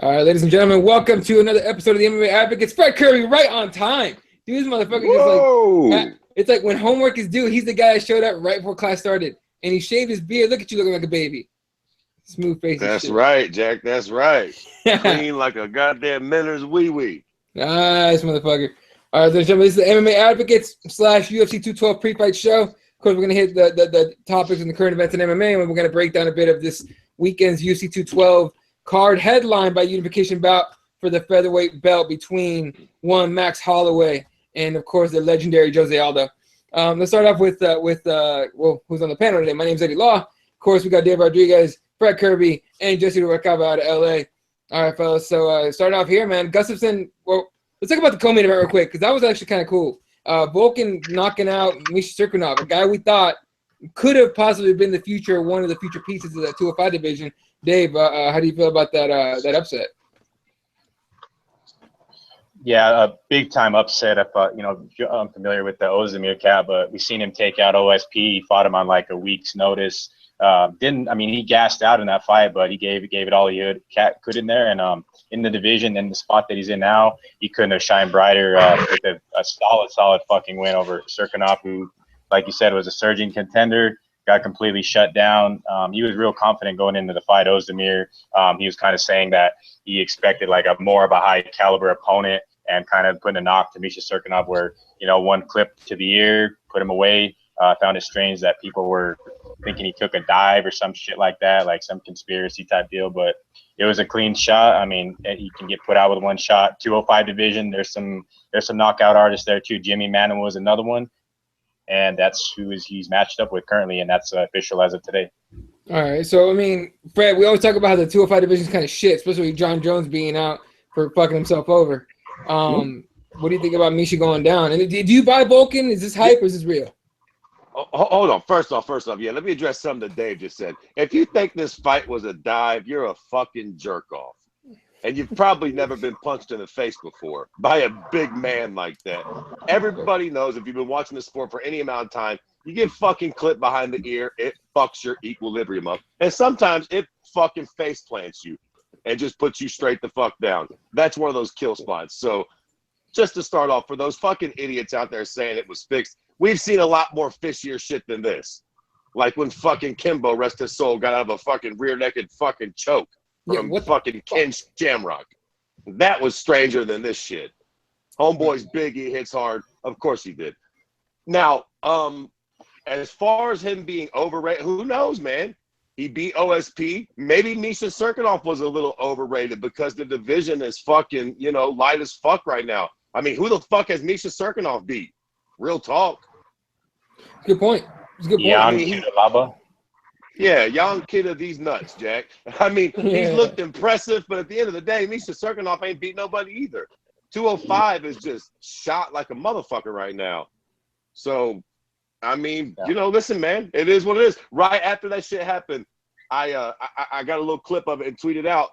All right, ladies and gentlemen, welcome to another episode of the MMA Advocates. Fred Kirby, right on time. Dude, this motherfucker just like, it's like when homework is due, he's the guy that showed up right before class started, and he shaved his beard. Look at you looking like a baby. Smooth face. That's right, Jack. That's right. Clean like a goddamn Miller's wee-wee. Nice, motherfucker. All right, ladies and gentlemen, this is the MMA Advocates / UFC 212 pre-fight show. Of course, we're going to hit the topics and the current events in MMA, and we're going to break down a bit of this weekend's UFC 212 card headline by unification bout for the featherweight belt between one Max Holloway and, of course, the legendary Jose Aldo. Let's start off with who's on the panel today. My name's Eddie Law. Of course, we got Dave Rodriguez, Fred Kirby, and Jesse Rubalcaba out of LA. All right, fellas. So start off here, man. Gustafsson. Well, let's talk about the co-main event real quick because that was actually kind of cool. Volkan knocking out Misha Cirkunov, a guy we thought could have possibly been the future, one of the future pieces of that 205 division. Dave, how do you feel about that upset? Yeah, a big time upset. If I'm familiar with the Ozdemir cat, but we've seen him take out OSP. He fought him on like a week's notice. He gassed out in that fight, but he gave it all he could in there. And in the division and the spot that he's in now, he couldn't have shined brighter with a solid fucking win over Cirkunov, who, like you said, was a surging contender. Got completely shut down. He was real confident going into the fight. Ozdemir, he was kind of saying that he expected like more of a high caliber opponent and kind of putting a knock to Misha Cirkunov where, one clip to the ear, put him away. Found it strange that people were thinking he took a dive or some shit like that, like some conspiracy type deal, but it was a clean shot. I mean, he can get put out with one shot. 205 division, there's some knockout artists there too. Jimmy Manuwa was another one. And that's who he's matched up with currently, and that's official as of today. All right. So, I mean, Fred, we always talk about how the 205 division is kind of shit, especially with John Jones being out for fucking himself over. What do you think about Misha going down? And do you buy Volkan? Is this hype or is this real? Hold on. First off, yeah, let me address something that Dave just said. If you think this fight was a dive, you're a fucking jerk-off. And you've probably never been punched in the face before by a big man like that. Everybody knows if you've been watching the sport for any amount of time, you get fucking clipped behind the ear, it fucks your equilibrium up. And sometimes it fucking face plants you and just puts you straight the fuck down. That's one of those kill spots. So just to start off, for those fucking idiots out there saying it was fixed, we've seen a lot more fishier shit than this. Like when fucking Kimbo, rest his soul, got out of a fucking rear-naked fucking choke. From fucking Ken Shamrock. That was stranger than this shit. Homeboy's big, he hits hard. Of course he did. Now, as far as him being overrated, who knows, man? He beat OSP. Maybe Misha Cirkunov was a little overrated because the division is fucking, light as fuck right now. I mean, who the fuck has Misha Cirkunov beat? Real talk. Good point. It's a good point. Yeah, Yeah, young kid of these nuts, Jack. I mean, he's looked impressive, but at the end of the day, Misha Cirkunov ain't beat nobody either. 205 is just shot like a motherfucker right now. So, I mean, listen, man, it is what it is. Right after that shit happened, I got a little clip of it and tweeted out,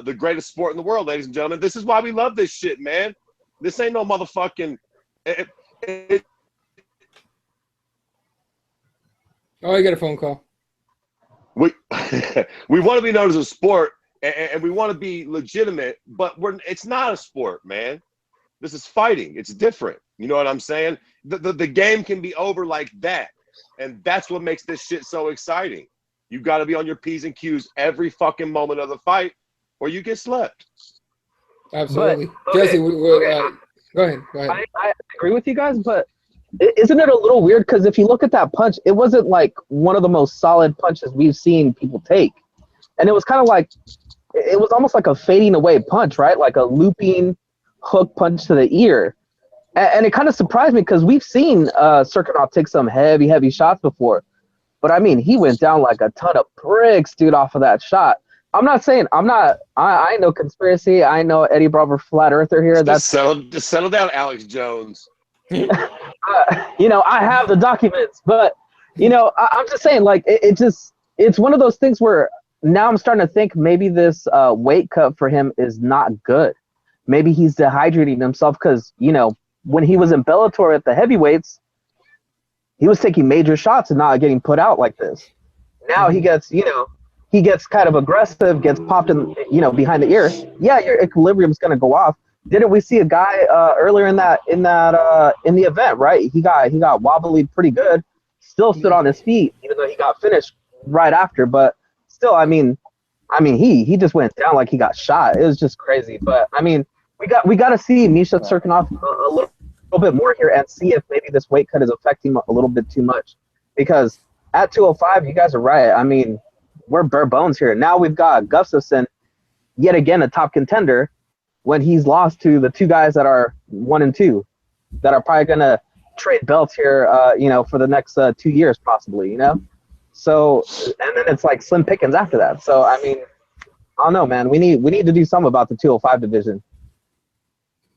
the greatest sport in the world, ladies and gentlemen. This is why we love this shit, man. This ain't no motherfucking... Oh, I got a phone call. We want to be known as a sport and we want to be legitimate, but it's not a sport, man. This is fighting. It's different. You know what I'm saying? The game can be over like that. And that's what makes this shit so exciting. You got to be on your P's and Q's every fucking moment of the fight or you get slept. Absolutely. Jesse, go ahead. I agree with you guys, but isn't it a little weird? Because if you look at that punch, it wasn't like one of the most solid punches we've seen people take. And it was kind of like, it was almost like a fading away punch, right? Like a looping hook punch to the ear. And it kind of surprised me because we've seen Cirkunov take some heavy shots before. But I mean, he went down like a ton of bricks, dude, off of that shot. I'm not saying, I know conspiracy. I know Eddie Bravo Flat Earther here. Just settle down, Alex Jones. I have the documents, but I'm just saying, like, it's one of those things where now I'm starting to think maybe this weight cut for him is not good. Maybe he's dehydrating himself because when he was in Bellator at the heavyweights, he was taking major shots and not getting put out like this. Now he gets he gets kind of aggressive, gets popped in, behind the ear, yeah, your equilibrium's going to go off. Didn't we see a guy earlier in the event, right? He got wobbly pretty good, still stood on his feet, even though he got finished right after. But still, I mean, he just went down like he got shot. It was just crazy. But I mean, we got to see Misha Cirkunov a little bit more here and see if maybe this weight cut is affecting him a little bit too much. Because at 205, you guys are right. I mean, we're bare bones here. Now we've got Gustafson, yet again a top contender, when he's lost to the two guys that are 1 and 2, that are probably gonna trade belts here, for the next 2 years possibly, So, and then it's like slim pickings after that. So I mean, I don't know, man. We need to do something about the 205 division.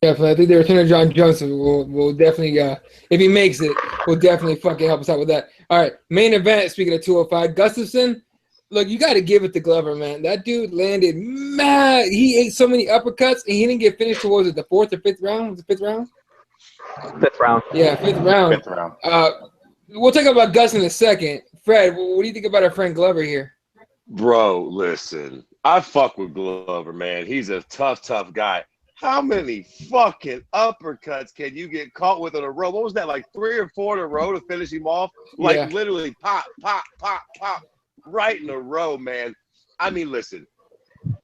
Definitely, I think the return of John Johnson will definitely, if he makes it, will definitely fucking help us out with that. All right, main event. Speaking of 205, Gustafson. Look, you got to give it to Glover, man. That dude landed mad. He ate so many uppercuts, and he didn't get finished towards the 4th or 5th round. Was it 5th round? 5th round. Yeah, 5th round. 5th round. We'll talk about Gus in a second. Fred, what do you think about our friend Glover here? Bro, listen. I fuck with Glover, man. He's a tough guy. How many fucking uppercuts can you get caught with in a row? What was that, like 3 or 4 in a row to finish him off? Like literally pop, pop, pop, pop. Right in a row, man. I mean, listen,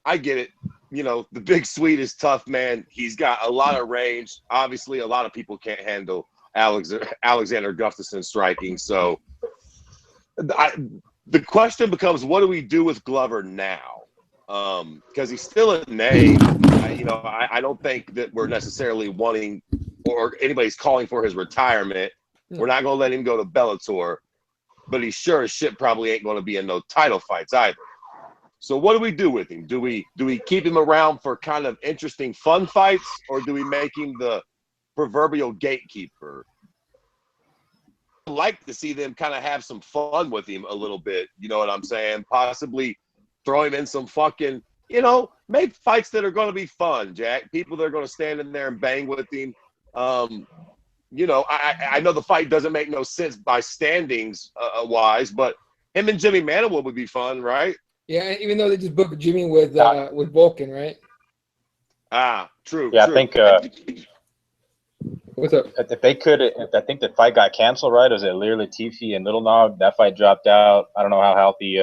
I get it. The Big Sweet is tough, man. He's got a lot of range. Obviously, a lot of people can't handle Alexander Gustafsson striking. So the question becomes, what do we do with Glover now? Because he's still a name. I don't think that we're necessarily wanting or anybody's calling for his retirement. We're not going to let him go to Bellator. But he sure as shit probably ain't going to be in no title fights either. So what do we do with him? Do we keep him around for kind of interesting, fun fights, or do we make him the proverbial gatekeeper? I'd like to see them kind of have some fun with him a little bit. You know what I'm saying? Possibly throw him in some fucking, make fights that are going to be fun, Jack. People that are going to stand in there and bang with him. I know the fight doesn't make no sense by standings wise, but him and Jimmy Manuwa would be fun, right? Yeah, even though they just booked Jimmy with Vulcan, right? True. Yeah, true. I think. What's up? If they could, I think the fight got canceled, right? It was at Lear Latifi and Little Nog. That fight dropped out. I don't know how healthy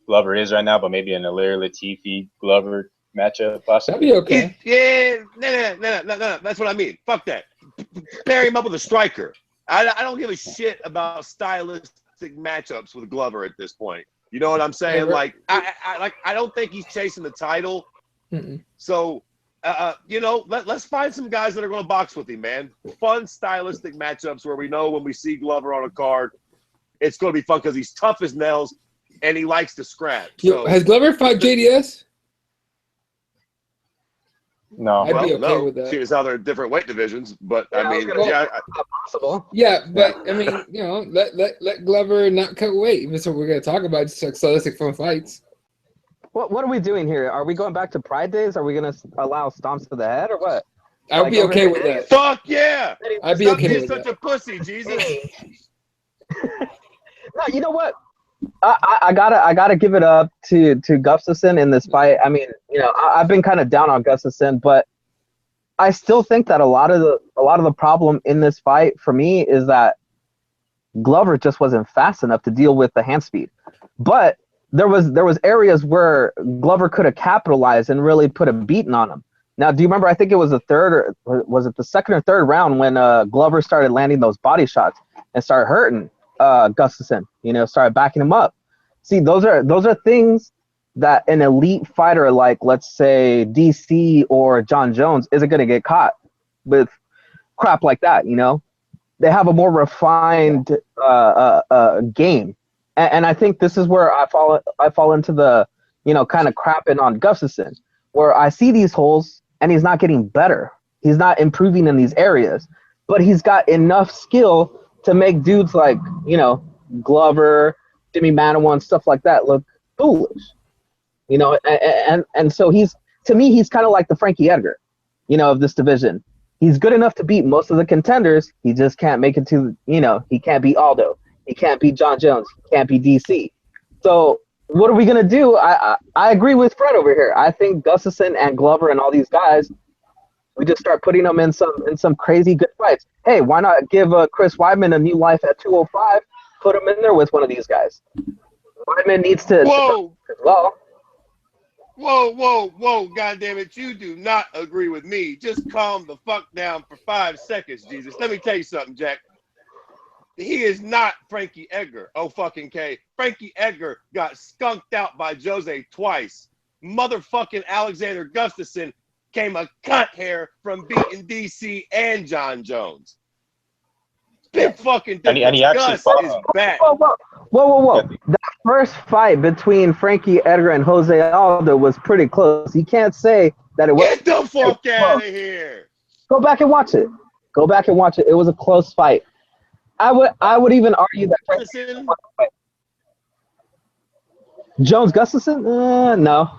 Glover is right now, but maybe in a Lear Latifi Glover matchup, possibly. That'd be okay. No. That's what I mean. Fuck that. Pair him up with a striker. I don't give a shit about stylistic matchups with Glover at this point. You know what I'm saying? Like I don't think he's chasing the title. So let's find some guys that are going to box with him, man. Fun stylistic matchups where we know when we see Glover on a card, it's going to be fun because he's tough as nails and he likes to scrap. So has Glover fought JDS? No, I'd be okay with that. See, it's how they're different weight divisions, but Yeah, I mean, possible. Yeah, but I mean, let Glover not cut weight. That's what we're gonna talk about. Just like stylistic fun fights. What are we doing here? Are we going back to Pride Days? Are we gonna allow stomps to the head or what? I'd be okay with that. Fuck yeah! I'd be Stop okay being with such that. a pussy, Jesus. No, you know what? I gotta give it up to Gustafson in this fight. I mean, I've been kind of down on Gustafson, but I still think that a lot of the problem in this fight for me is that Glover just wasn't fast enough to deal with the hand speed. But there was areas where Glover could have capitalized and really put a beating on him. Now, do you remember? I think it was the third, or was it the second or third round when Glover started landing those body shots and started hurting Gustafson. Started backing him up. See, those are things that an elite fighter like, let's say, DC or John Jones isn't going to get caught with crap like that. They have a more refined game, and I think this is where I fall into the kind of crapping on Gustafson, where I see these holes and he's not getting better. He's not improving in these areas, but he's got enough skill to make dudes like Glover, Jimmy Manuwa, and stuff like that look foolish. And so he's kind of like the Frankie Edgar, of this division. He's good enough to beat most of the contenders. He just can't make it to, he can't beat Aldo. He can't beat John Jones. He can't beat DC. So what are we gonna do? I agree with Fred over here. I think Gustafsson and Glover and all these guys, we just start putting them in some crazy good fights. Hey, why not give Chris Weidman a new life at 205? Put him in there with one of these guys. Weidman needs to Whoa, as well. whoa! God damn it! You do not agree with me. Just calm the fuck down for 5 seconds, Jesus. Let me tell you something, Jack. He is not Frankie Edgar. Oh, fucking K. Frankie Edgar got skunked out by Jose twice. Motherfucking Alexander Gustafsson came a cunt hair from beating DC and John Jones. Big fucking difference. And he actually Gus fought is him. back. Whoa. That first fight between Frankie Edgar and Jose Aldo was pretty close. You can't say that it was. Get the fuck out of here. Go back and watch it. It was a close fight. I would even argue that Listen, Jones Gustafsson? No.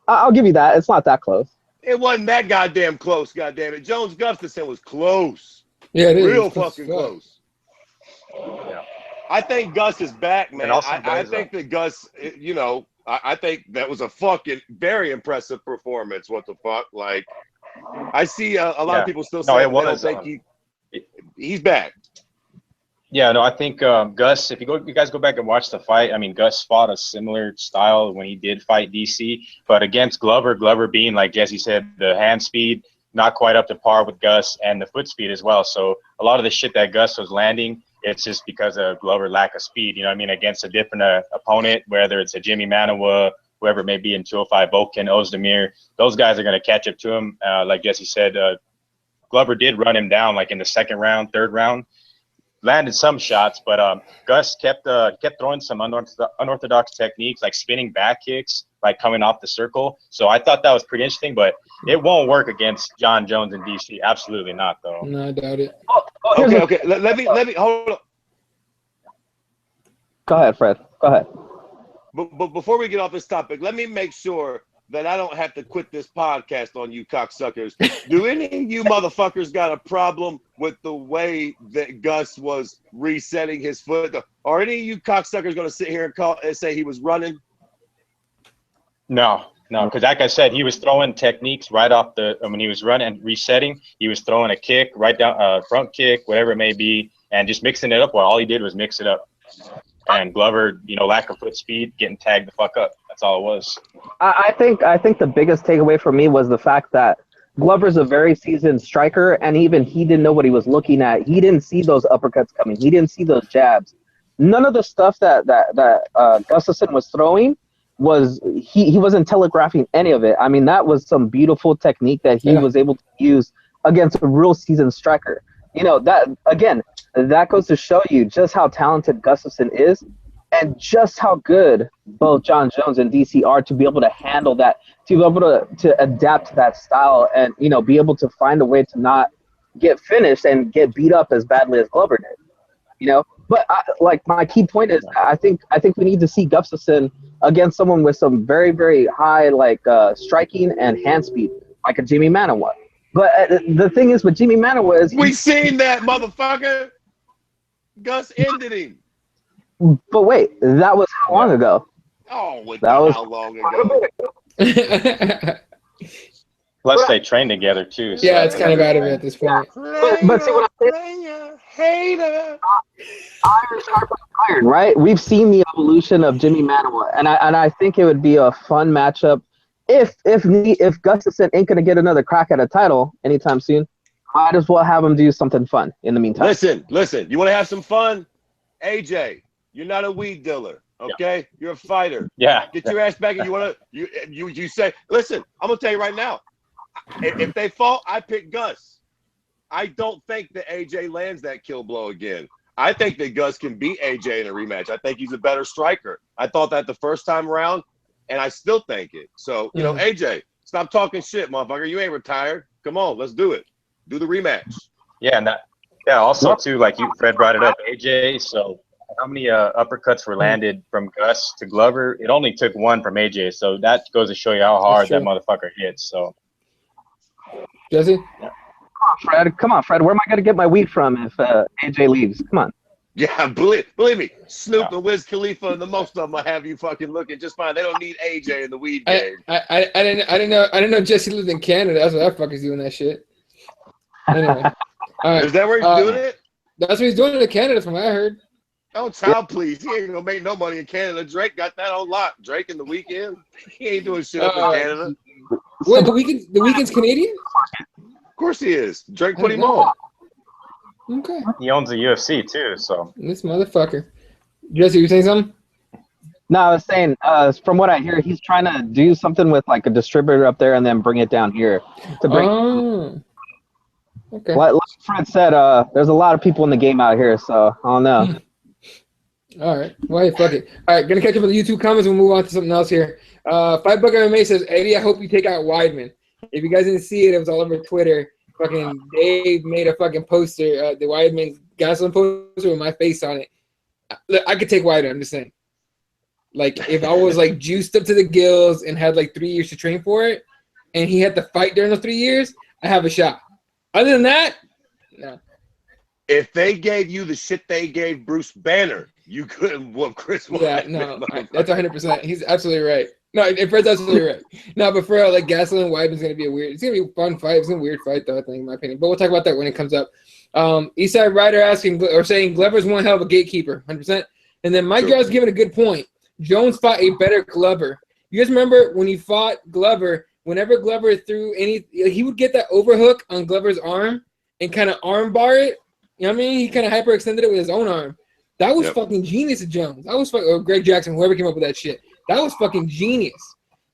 I'll give you that. It's not that close. it wasn't that goddamn close, goddamn it. Jones Gustafsson was close. Yeah, it is. Real It's close fucking as fuck. close. Yeah. I think Gus is back, man. also I think that Gus, you know, I think that was a fucking very impressive performance. What the fuck? Like, I see a lot of people still saying they don't think he's back. Yeah, no, I think Gus, if you guys go back and watch the fight, I mean, Gus fought a similar style when he did fight DC, but against Glover being, like Jesse said, the hand speed, not quite up to par with Gus, and the foot speed as well. So a lot of the shit that Gus was landing, it's just because of Glover lack of speed, you know what I mean, against a different opponent, whether it's a Jimmy Manawa, whoever it may be in 205, Volkan, Ozdemir, those guys are going to catch up to him. Like Jesse said, Glover did run him down like in the second round, third round. Landed some shots, but Gus kept throwing some unorthodox techniques, like spinning back kicks, like coming off the circle. So I thought that was pretty interesting, but it won't work against John Jones and DC. Absolutely not, though. No, I doubt it. Okay. Let me hold on. Go ahead, Fred. Go ahead. But before we get off this topic, let me make sure that I don't have to quit this podcast on you cocksuckers. Do any of you motherfuckers got a problem with the way that Gus was resetting his foot? Are any of you cocksuckers going to sit here and say he was running? No, because like I said, he was throwing techniques right off when he was running and resetting. He was throwing a kick right down, front kick, whatever it may be, and just mixing it up. Well, all he did was mix it up. And Glover, you know, lack of foot speed, getting tagged the fuck up. That's all it was. I think the biggest takeaway for me was the fact that Glover's a very seasoned striker, and even he didn't know what he was looking at. He didn't see those uppercuts coming. He didn't see those jabs. None of the stuff that Gustafsson was throwing was he wasn't telegraphing any of it. I mean, that was some beautiful technique that he was able to use against a real seasoned striker. You know, that again, that goes to show you just how talented Gustafsson is and just how good both John Jones and DC are to be able to handle that, to be able to adapt to that style and, you know, be able to find a way to not get finished and get beat up as badly as Glover did, you know. But my key point is I think we need to see Gustafsson against someone with some very, very high striking and hand speed, like a Jimmy Manawa. But the thing is with Jimmy Manawa is we seen that motherfucker. Gus ended him. But wait, that was how long ago? Oh, that was how long ago? Plus, they train together too. So Yeah, it's kind of out of it at this point. But see what I'm saying? Hater. Iron sharpens iron, right? We've seen the evolution of Jimmy Manawa, and I think it would be a fun matchup if Gustafsson ain't gonna get another crack at a title anytime soon. Might as well have him do something fun in the meantime. Listen. You want to have some fun? AJ, you're not a weed dealer, okay? Yeah. You're a fighter. Yeah. Get your ass back, and you say, listen. I'm gonna tell you right now. If they fall, I pick Gus. I don't think that AJ lands that kill blow again. I think that Gus can beat AJ in a rematch. I think he's a better striker. I thought that the first time around, and I still think it. So, you know, AJ, stop talking shit, motherfucker. You ain't retired. Come on, let's do it. Do the rematch. Yeah, and also too, like Fred brought it up, AJ. So how many uppercuts were landed from Gus to Glover? It only took one from AJ. So that goes to show you how hard that motherfucker hits. So Jesse? Come on, Fred. Where am I going to get my weed from if AJ leaves? Come on. Yeah, believe me, Snoop and Wiz Khalifa and the most of them will have you fucking looking just fine. They don't need AJ in the weed game. I didn't know Jesse lived in Canada. That's why that fucker's doing that shit. Anyway, all right. Is that where he's doing it? That's what he's doing in Canada, from what I heard. Oh, child, please. He ain't gonna make no money in Canada. Drake got that on lock. Drake in the weekend. He ain't doing shit up in Canada. Wait, the weekend's Canadian? Of course he is. Drake put him on. Okay. He owns the UFC too, so. This motherfucker. Jesse, you saying something? No, I was saying, from what I hear, he's trying to do something with like a distributor up there and then bring it down here to bring. Oh. Okay. Like Fred said, there's a lot of people in the game out here, so I don't know. All right. Well, hey, fuck it. All right, gonna catch up with the YouTube comments. We'll move on to something else here. $5 MMA says, Eddie, I hope you take out Weidman. If you guys didn't see it, it was all over Twitter. Fucking Dave made a fucking poster, the Weidman gasoline poster with my face on it. Look, I could take Weidman. I'm just saying. Like, if I was like juiced up to the gills and had like 3 years to train for it, and he had to fight during those 3 years, I have a shot. Other than that, no. If they gave you the shit they gave Bruce Banner, you couldn't whoop Chris Weidman. Yeah, no, that's 100%. He's absolutely right. No, Fred's absolutely right. No, but for like Gasoline Weidman's gonna be it's gonna be a fun fight. It's gonna be a weird fight though, I think, in my opinion. But we'll talk about that when it comes up. Eastside Rider saying Glover's one hell of a gatekeeper, 100%. And then Mike Jarrett's giving a good point. Jones fought a better Glover. You guys remember when he fought Glover? Whenever Glover threw he would get that overhook on Glover's arm and kind of arm bar it. You know what I mean? He kind of hyperextended it with his own arm. That was fucking genius of Jones. That was or Greg Jackson, whoever came up with that shit. That was fucking genius.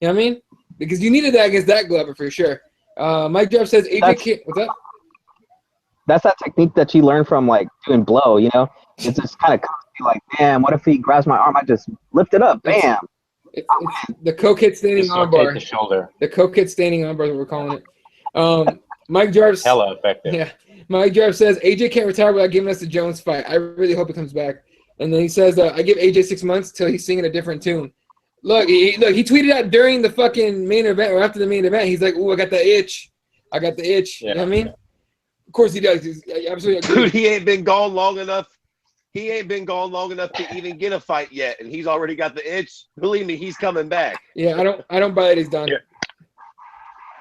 You know what I mean? Because you needed that against that Glover for sure. Mike Jarrett says AJ what's up? That's that technique that you learn from like doing blow, you know? It's just kind of like, damn, what if he grabs my arm? I just lift it up, bam. It's the coke hit standing armbar. The shoulder. The coke hit standing armbar is what we're calling it. Mike Jarvis. Hella effective. Yeah. Mike Jarvis says AJ can't retire without giving us the Jones fight. I really hope it comes back. And then he says, I give AJ 6 months till he's singing a different tune. Look, he tweeted out during the fucking main event or after the main event. He's like, "Ooh, I got the itch. I got the itch." Yeah. You know what I mean? Of course he does. He's absolutely agree. Dude, he ain't been gone long enough. He ain't been gone long enough to even get a fight yet, and he's already got the itch. Believe me, he's coming back. Yeah, I don't buy it. He's done. Yeah.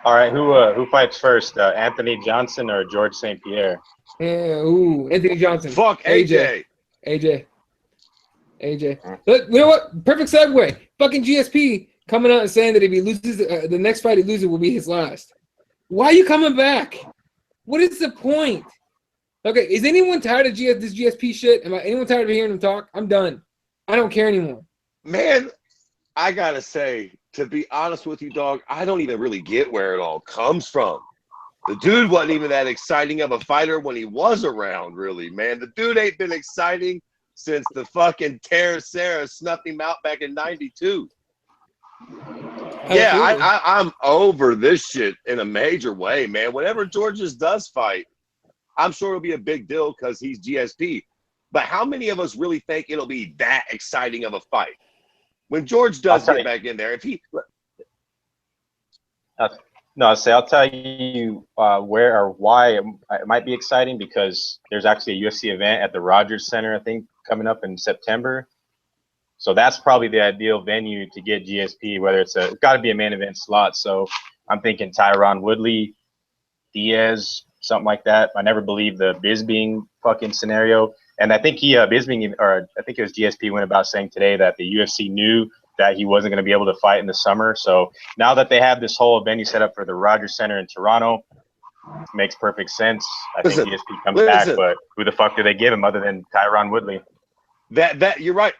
All right, who fights first? Anthony Johnson or George St. Pierre? Yeah, Anthony Johnson. Fuck AJ. AJ. Look, you know what? Perfect segue. Fucking GSP coming out and saying that if he loses the next fight he loses will be his last. Why are you coming back? What is the point? Okay, is anyone tired of this GSP shit? Anyone tired of hearing him talk? I'm done. I don't care anymore. Man, I gotta say, to be honest with you, dog, I don't even really get where it all comes from. The dude wasn't even that exciting of a fighter when he was around, really, man. The dude ain't been exciting since the fucking Terra Sarah snuffed him out back in '92. Yeah, I'm over this shit in a major way, man. Whenever Georges does fight, I'm sure it'll be a big deal because he's GSP. But how many of us really think it'll be that exciting of a fight? When George does get back in there, if he... I'll tell you where or why it might be exciting, because there's actually a UFC event at the Rogers Center, I think, coming up in September. So that's probably the ideal venue to get GSP, whether it's got to be a main event slot. So I'm thinking Tyron Woodley, Diaz, something like that. I never believed the Bisping fucking scenario. And I think Bisping, or I think it was GSP, went about saying today that the UFC knew that he wasn't going to be able to fight in the summer. So now that they have this whole venue set up for the Rogers Center in Toronto, it makes perfect sense. I think GSP comes back, but who the fuck do they give him other than Tyron Woodley? That you're right.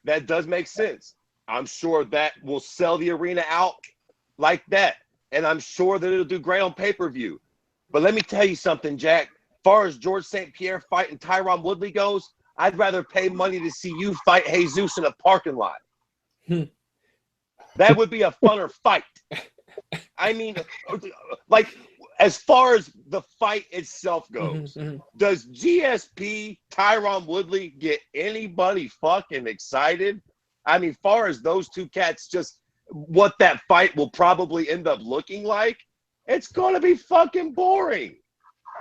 That does make sense. I'm sure that will sell the arena out like that. And I'm sure that it'll do great on pay-per-view. But let me tell you something, Jack. As far as George St. Pierre fighting Tyron Woodley goes, I'd rather pay money to see you fight Jesus in a parking lot. That would be a funner fight. I mean, like, as far as the fight itself goes, does GSP Tyron Woodley get anybody fucking excited? I mean, far as those two cats, just what that fight will probably end up looking like, it's going to be fucking boring.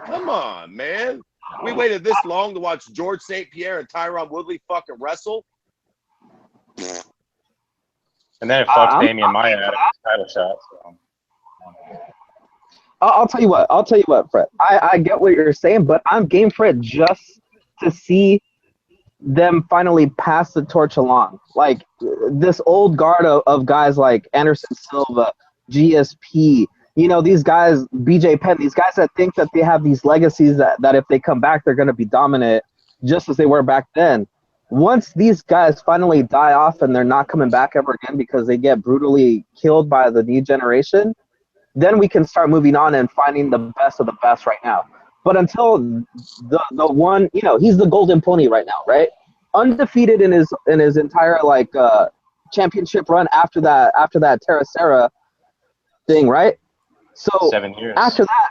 Come on, man. We waited this long to watch George St. Pierre and Tyron Woodley fucking wrestle. And then it fucked Damian Maia out of his title shot. So. I'll tell you what, Fred. I get what you're saying, but I'm game for it just to see them finally pass the torch along. Like this old guard of guys like Anderson Silva, GSP, you know, these guys, BJ Penn, these guys that think that they have these legacies that if they come back, they're going to be dominant just as they were back then. Once these guys finally die off and they're not coming back ever again because they get brutally killed by the new generation, then we can start moving on and finding the best of the best right now. But until the one, you know, he's the golden pony right now, right? Undefeated in his entire like championship run after that Terracera thing, right? So 7 years. after that,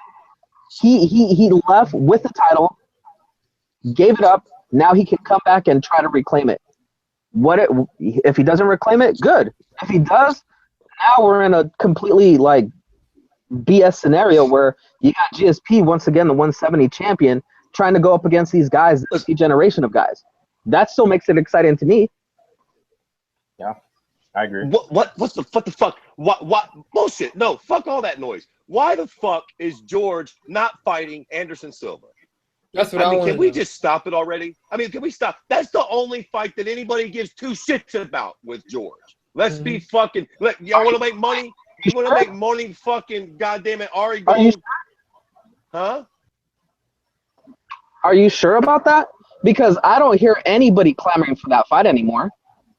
he left with the title, gave it up. Now he can come back and try to reclaim it. If he doesn't reclaim it? Good. If he does, now we're in a completely like BS scenario where you got GSP once again, the 170 champion, trying to go up against these guys, this new generation of guys. That still makes it exciting to me. Yeah, I agree. What the fuck? What bullshit? No, fuck all that noise. Why the fuck is George not fighting Anderson Silva? That's what I mean. Can we just stop it already? I mean, can we stop? That's the only fight that anybody gives two shits about with George. Let's be fucking. Y'all want to make money? You want to make money? Fucking goddamn it, Ari Gold. Huh? Are you sure about that? Because I don't hear anybody clamoring for that fight anymore.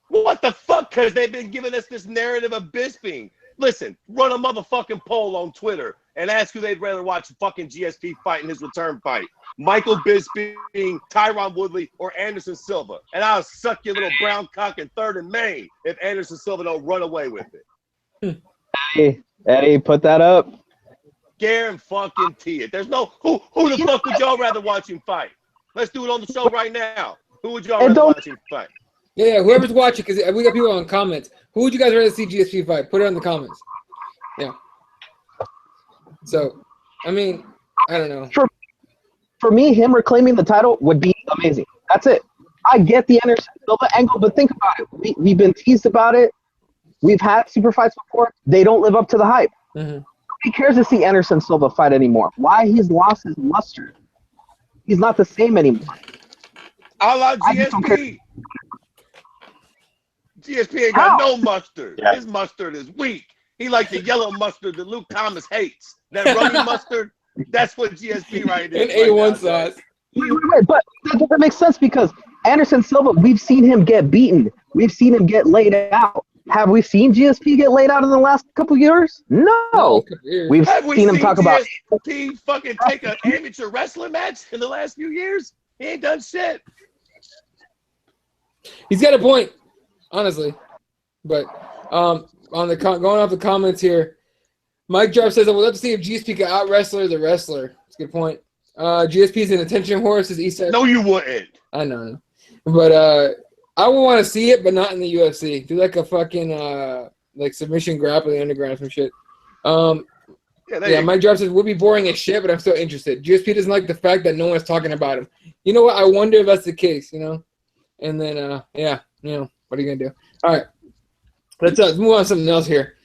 What the fuck? Because they've been giving us this narrative of Bisping. Listen, run a motherfucking poll on Twitter and ask who they'd rather watch fucking GSP fight in his return fight. Michael Bisping, Tyron Woodley, or Anderson Silva. And I'll suck your little brown cock in third and Maine if Anderson Silva don't run away with it. Eddie, put that up. Guarantee it. There's no who the fuck would y'all rather watch him fight? Let's do it on the show right now. Who would y'all rather watch him fight? Yeah, whoever's watching, because we got people on comments. Who would you guys rather see GSP fight? Put it in the comments. Yeah. So, I mean, I don't know. For me, him reclaiming the title would be amazing. That's it. I get the Anderson Silva angle, but think about it. We've been teased about it. We've had super fights before. They don't live up to the hype. Mm-hmm. Who cares to see Anderson Silva fight anymore? Why? He's lost his luster. He's not the same anymore. A la GSP. GSP ain't got no mustard. Yeah. His mustard is weak. He like the yellow mustard that Luke Thomas hates. That runny mustard, that's what GSP right is. And A1 sauce. Wait, but that doesn't make sense because Anderson Silva, we've seen him get beaten. We've seen him get laid out. Have we seen GSP get laid out in the last couple years? No. We've seen him talk about GSP fucking take an amateur wrestling match in the last few years. He ain't done shit. He's got a point, honestly. But on the going off the comments here, Mike Jarb says, I would love to see if GSP could out-wrestler the wrestler. That's a good point. GSP is an attention horse. Is Eastside. No, you wouldn't. I know. But I would want to see it, but not in the UFC. Do like a fucking like submission grappling underground or some shit. Mike Jarb says would be boring as shit, but I'm still interested. GSP doesn't like the fact that no one's talking about him. You know what? I wonder if that's the case. You know, and then what are you gonna do? All right, let's move on to something else here.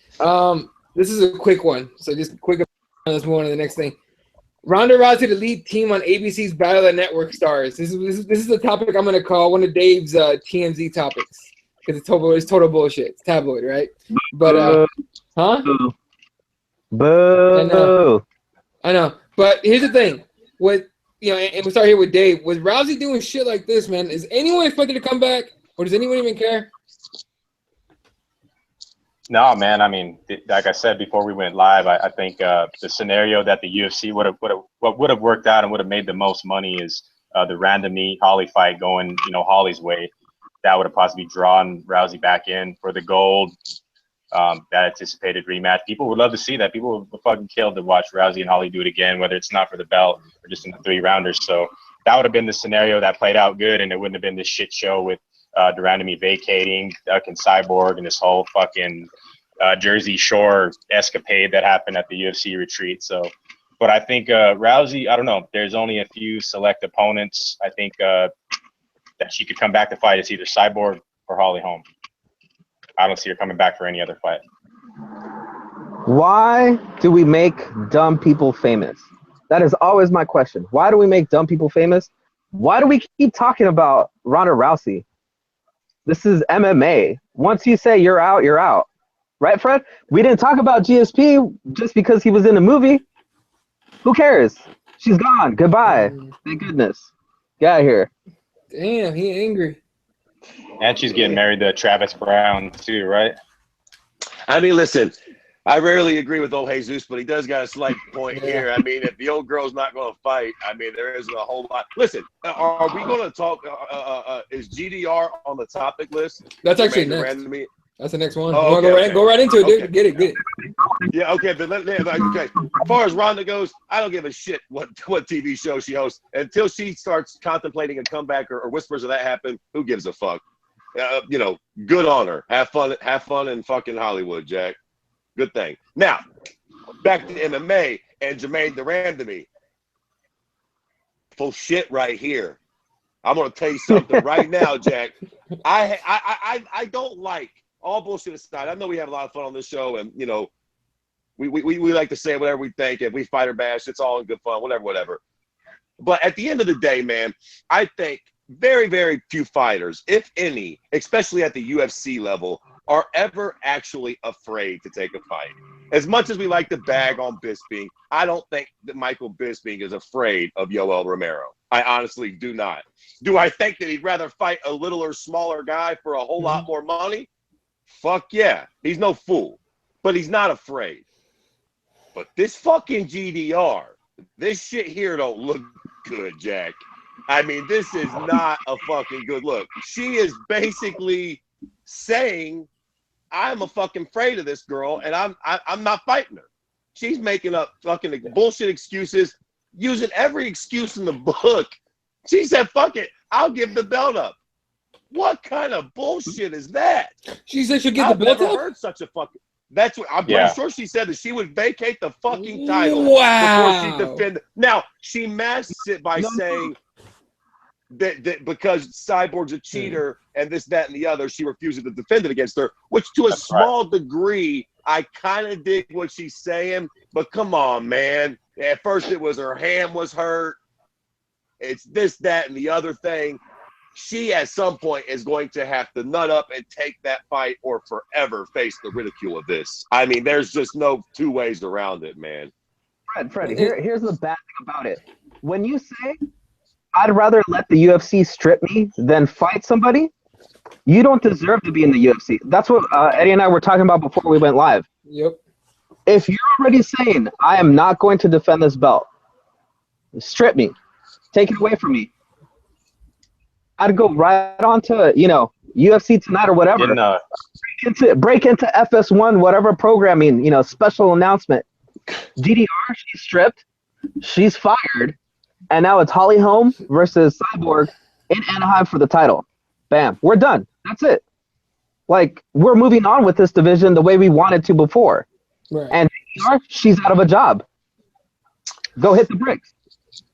This is a quick one, so just quick. Let's move on to the next thing. Ronda Rousey to lead team on ABC's Battle of the Network Stars. This is the topic I'm going to call one of Dave's TMZ topics because it's total bullshit. It's tabloid, right? But huh? Boo. I know. But here's the thing. And we start here with Dave. Was Rousey doing shit like this, man? Is anyone expected to come back, or does anyone even care? No, man. I mean, like I said before we went live, I think the scenario that the UFC would have worked out and would have made the most money is the Random Meat Holly fight going, Holly's way. That would have possibly drawn Rousey back in for the gold. That anticipated rematch. People would love to see that. People would fucking kill to watch Rousey and Holly do it again, whether it's not for the belt or just in the 3-rounders. So that would have been the scenario that played out good, and it wouldn't have been this shit show with Durand and me vacating, Duck and Cyborg, and this whole fucking Jersey Shore escapade that happened at the UFC retreat. So But I think Rousey, I don't know. There's only a few select opponents. I think that she could come back to fight. It's either Cyborg or Holly Holm. I don't see her coming back for any other fight. Why do we make dumb people famous? That is always my question. Why do we make dumb people famous? Why do we keep talking about Ronda Rousey? This is MMA. Once you say you're out, you're out. Right, Fred? We didn't talk about GSP just because he was in a movie. Who cares? She's gone. Goodbye. Thank goodness. Get out of here. Damn, he angry. And she's getting married to Travis Brown too, right? I mean, listen, I rarely agree with old Jesus, but he does got a slight point here. I mean, if the old girl's not going to fight, I mean, there isn't a whole lot. Listen, are we going to talk? Is GDR on the topic list? That's actually next. That's the next one. Oh, okay, go right into it, dude. Okay. Get it. Yeah, okay, but okay. As far as Ronda goes, I don't give a shit what TV show she hosts until she starts contemplating a comeback or whispers of that happen. Who gives a fuck? Good on her. Have fun in fucking Hollywood, Jack. Good thing. Now, back to MMA and Jermaine Durandamy. Full shit right here. I'm gonna tell you something right now, Jack. I don't like, all bullshit aside, I know we have a lot of fun on this show, and we like to say whatever we think. If we fight or bash, it's all in good fun, whatever. But at the end of the day, man, I think very, very few fighters, if any, especially at the UFC level, are ever actually afraid to take a fight. As much as we like to bag on Bisping, I don't think that Michael Bisping is afraid of Yoel Romero. I honestly do not. Do I think that he'd rather fight a littler, smaller guy for a whole lot more money? Fuck yeah. He's no fool. But he's not afraid. But this fucking GDR, this shit here don't look good, Jack. I mean, this is not a fucking good look. She is basically saying, I'm a fucking afraid of this girl, and I'm not fighting her. She's making up fucking bullshit excuses, using every excuse in the book. She said, fuck it, I'll give the belt up. What kind of bullshit is that? She said she'll give the belt up? I've never heard such a fucking... That's what I'm pretty sure she said, that she would vacate the fucking title before she defended. Now, she masks it by saying that because Cyborg's a cheater and this, that, and the other, she refuses to defend it against her, which to a small degree, I kind of dig what she's saying, but come on, man. At first it was her hand was hurt. It's this, that, and the other thing. She, at some point, is going to have to nut up and take that fight or forever face the ridicule of this. I mean, there's just no two ways around it, man. Fred, here's the bad thing about it. When you say, I'd rather let the UFC strip me than fight somebody, you don't deserve to be in the UFC. That's what Eddie and I were talking about before we went live. Yep. If you're already saying, I am not going to defend this belt, strip me, take it away from me, I'd go right on to, UFC Tonight or whatever. Break into FS1, whatever programming, special announcement. GDR, she's stripped, she's fired, and now it's Holly Holm versus Cyborg in Anaheim for the title. Bam, we're done. That's it. Like, we're moving on with this division the way we wanted to before. Right. And GDR, she's out of a job. Go hit the bricks.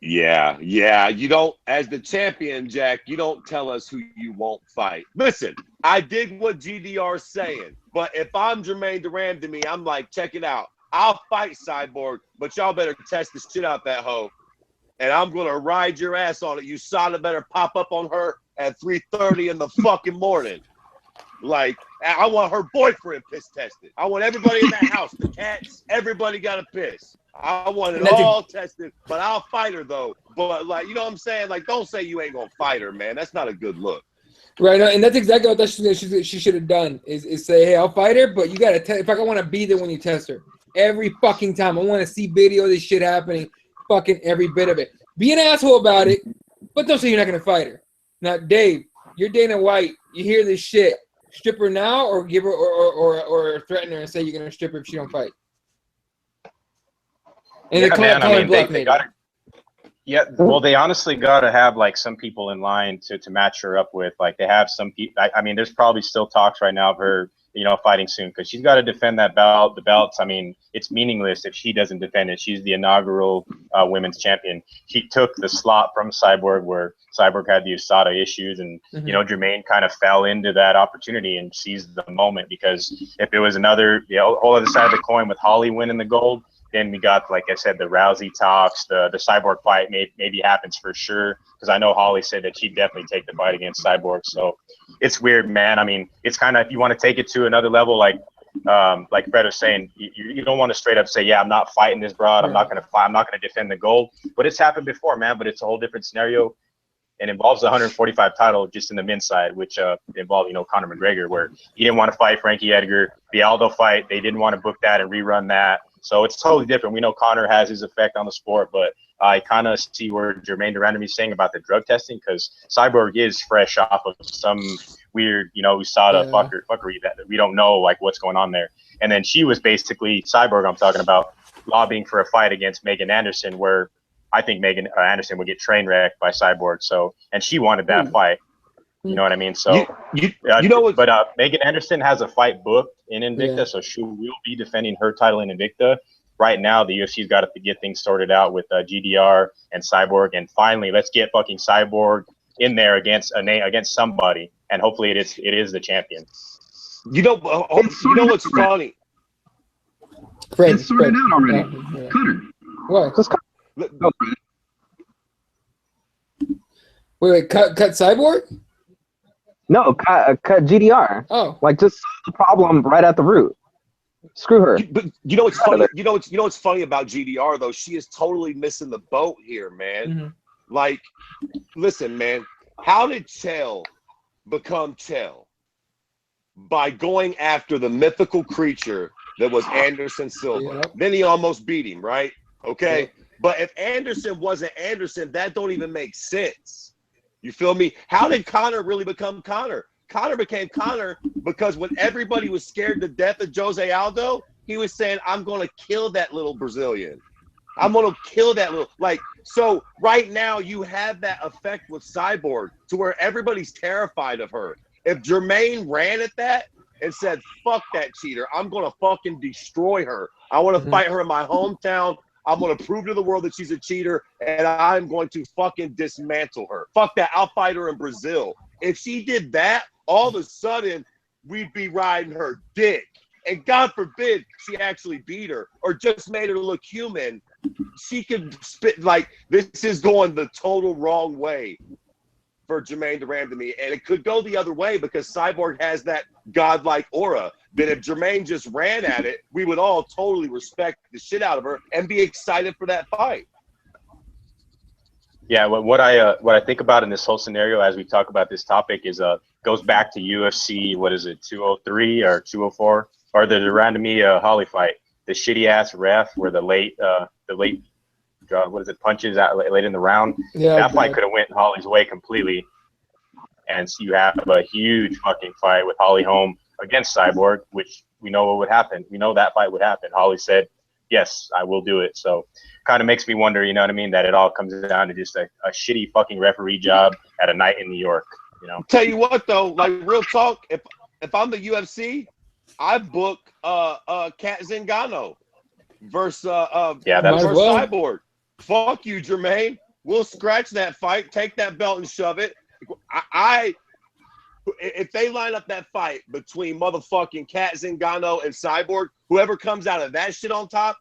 Yeah. You don't, as the champion, Jack, you don't tell us who you won't fight. Listen, I dig what GDR's saying, but if I'm Jermaine Durandamy, I'm like, check it out. I'll fight Cyborg, but y'all better test the shit out that hoe. And I'm going to ride your ass on it. You son better pop up on her at 3:30 in the fucking morning. Like, I want her boyfriend piss tested. I want everybody in that house, the cats, everybody got to piss. I want it all tested, but I'll fight her though. But like, you know what I'm saying? Like, don't say you ain't gonna fight her, man. That's not a good look. Right, and that's exactly what she should have done. Is say, hey, I'll fight her, but you gotta test. In fact, I want to be there when you test her every fucking time. I want to see video of this shit happening, fucking every bit of it. Be an asshole about it, but don't say you're not gonna fight her. Now, Dave, you're Dana White. You hear this shit? Strip her now, or give her, or threaten her and say you're gonna strip her if she don't fight. And well, they honestly got to have like some people in line to match her up with. Like, they have some people. I mean, there's probably still talks right now of her fighting soon, because she's got to defend that belt. The belts, I mean, it's meaningless if she doesn't defend it. She's the inaugural women's champion. She took the slot from Cyborg, where Cyborg had the USADA issues, and Jermaine kind of fell into that opportunity and seized the moment, because if it was another, whole other side of the coin with Holly winning the gold, then we got, like I said, the Rousey talks, the Cyborg fight maybe happens for sure, because I know Holly said that she'd definitely take the fight against Cyborg. So it's weird, man. I mean, it's kind of, if you want to take it to another level, like Fred was saying, you don't want to straight up say, yeah, I'm not fighting this broad. I'm not going to fight. I'm not going to defend the gold. But it's happened before, man. But it's a whole different scenario. And involves the 145 title just in the men's side, which involved, Conor McGregor, where he didn't want to fight Frankie Edgar. The Aldo fight, they didn't want to book that and rerun that. So it's totally different. We know Conor has his effect on the sport, but I kind of see where Jermaine Durandamy is saying about the drug testing, because Cyborg is fresh off of some weird, USADA fuckery that we don't know, like, what's going on there. And then she was basically, Cyborg I'm talking about, lobbying for a fight against Megan Anderson, where I think Megan Anderson would get train wrecked by Cyborg. So, and she wanted that fight. You know what I mean? So, but Megan Anderson has a fight booked in Invicta, so she will be defending her title in Invicta. Right now, the UFC's got to get things sorted out with GDR and Cyborg, and finally, let's get fucking Cyborg in there against somebody, and hopefully it is the champion. What's funny? It's sorted out already. Cutter. What? Just Wait, cut Cyborg? No, cut GDR. Oh, like, just solve the problem right at the root. Screw her. But you know what's funny? You know what's funny about GDR though? She is totally missing the boat here, man. Like, listen, man. How did Chael become Chael? By going after the mythical creature that was Anderson Silva. Then he almost beat him, right? Okay. But if Anderson wasn't Anderson, that don't even make sense. You feel me? How did Conor really become Conor? Conor became Conor because when everybody was scared to death of Jose Aldo, he was saying, I'm going to kill that little Brazilian. I'm going to kill that little, so right now you have that effect with Cyborg to where everybody's terrified of her. If Jermaine ran at that and said, fuck that cheater, I'm going to fucking destroy her. I want to fight her in my hometown. I'm going to prove to the world that she's a cheater, and I'm going to fucking dismantle her. Fuck that. I'll fight her in Brazil. If she did that, all of a sudden, we'd be riding her dick. And God forbid she actually beat her or just made her look human. She could spit this is going the total wrong way for Jermaine Durandamy. And it could go the other way because Cyborg has that godlike aura. That if Jermaine just ran at it, we would all totally respect the shit out of her and be excited for that fight. Yeah, what I think about in this whole scenario as we talk about this topic is goes back to UFC, what is it, 203 or 204, or the Durandamy Holly fight, the shitty ass ref where the late punches out late in the round. Yeah, that fight could have went Holly's way completely, and so you have a huge fucking fight with Holly Holm against Cyborg, which we know what would happen. We know that fight would happen. Holly said, yes, I will do it. So kind of makes me wonder, you know what I mean, that it all comes down to just a shitty fucking referee job at a night in New York, Tell you what, though, real talk, if I'm the UFC, I book Kat Zingano versus Cyborg. Fuck you, Jermaine. We'll scratch that fight, take that belt and shove it. If they line up that fight between motherfucking Kat Zingano and Cyborg, whoever comes out of that shit on top,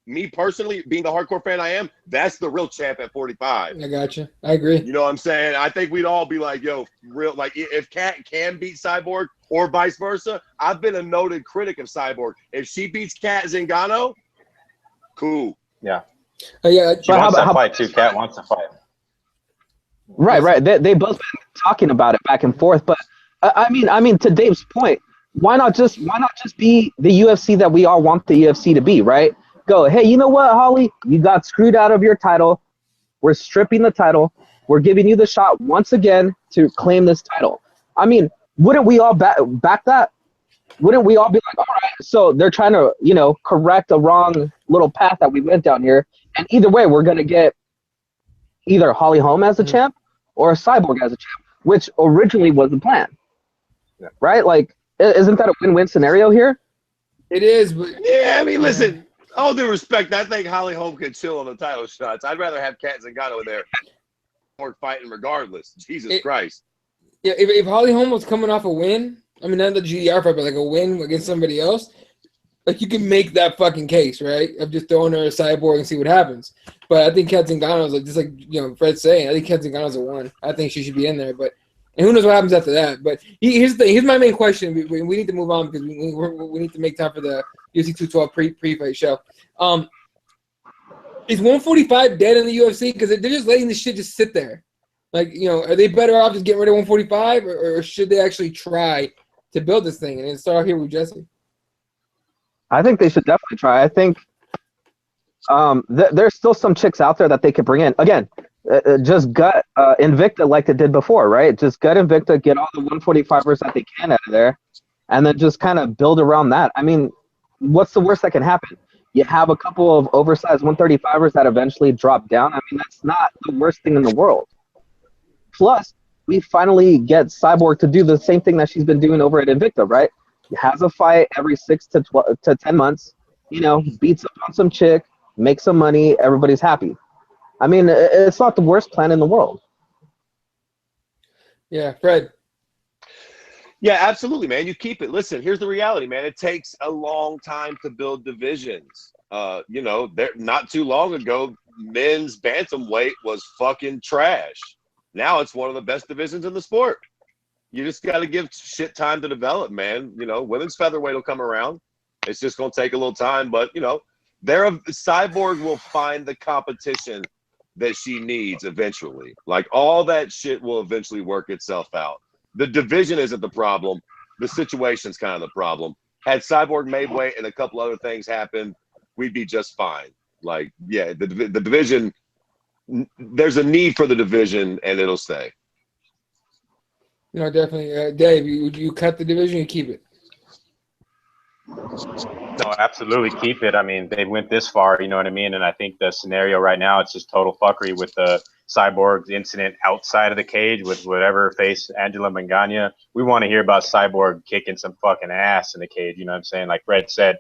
me personally, being the hardcore fan I am, that's the real champ at 45. I got you. I agree. You know what I'm saying? I think we'd all be like, yo, if Kat can beat Cyborg or vice versa, I've been a noted critic of Cyborg. If she beats Kat Zingano, cool. Yeah. She wants that fight too. Kat wants to fight. Right. They both been talking about it back and forth, but I mean, to Dave's point, why not just be the UFC that we all want the UFC to be, right? Go, hey, you know what, Holly? You got screwed out of your title. We're stripping the title. We're giving you the shot once again to claim this title. I mean, wouldn't we all back that? Wouldn't we all be like, all right, so they're trying to, correct a wrong little path that we went down here, and either way, we're gonna get either Holly Holm as a champ or a Cyborg as a champ, which originally was the plan, right? Isn't that a win-win scenario here? It is, but Yeah, I mean, listen, all due respect, I think Holly Holm can chill on the title shots. I'd rather have Kat Zingano in there or fighting regardless. Jesus Christ. Yeah, if Holly Holm was coming off a win, I mean, not the GDR fight, but like a win against somebody else, like you can make that fucking case, right? Of just throwing her a Cyborg and see what happens. But I think Kat Zingano's like, just like, you know, Fred's saying, I think Kat Zingano's a 1. I think she should be in there, but and who knows what happens after that. But here's the thing. Here's my main question. We need to move on because we need to make time for the UFC 212 pre-fight show. Is 145 dead in the UFC? Because they're just letting this shit just sit there. Like, you know, are they better off just getting rid of 145, or should they actually try to build this thing? And then start here with Jesse. I think they should definitely try. I think there's still some chicks out there that they could bring in. Again, just gut Invicta like they did before, right? Just gut Invicta, get all the 145ers that they can out of there, and then just kind of build around that. I mean, what's the worst that can happen? You have a couple of oversized 135ers that eventually drop down. I mean, that's not the worst thing in the world. Plus, we finally get Cyborg to do the same thing that she's been doing over at Invicta, right? She has a fight every 6 to 10 months, you know, beats up on some chick, makes some money, everybody's happy. I mean, it's not the worst plan in the world. Yeah, Fred. Yeah, absolutely, man. You keep it. Listen, here's the reality, man. It takes a long time to build divisions. You know, not too long ago, men's bantamweight was fucking trash. Now it's one of the best divisions in the sport. You just got to give shit time to develop, man. You know, women's featherweight will come around. It's just going to take a little time, but, you know, Cyborg will find the competition that she needs eventually. Like, all that shit will eventually work itself out. The division isn't the problem. The situation's kind of the problem. Had Cyborg made weight and a couple other things happened, we'd be just fine. Like, yeah, the division, there's a need for the division, and it'll stay. You know, definitely. Dave, you cut the division, you keep it. No, absolutely keep it. I mean, they went this far, you know what I mean? And I think the scenario right now, it's just total fuckery with the Cyborg's incident outside of the cage with whatever face Angela Mangana. We want to hear about Cyborg kicking some fucking ass in the cage, you know what I'm saying? Like Fred said,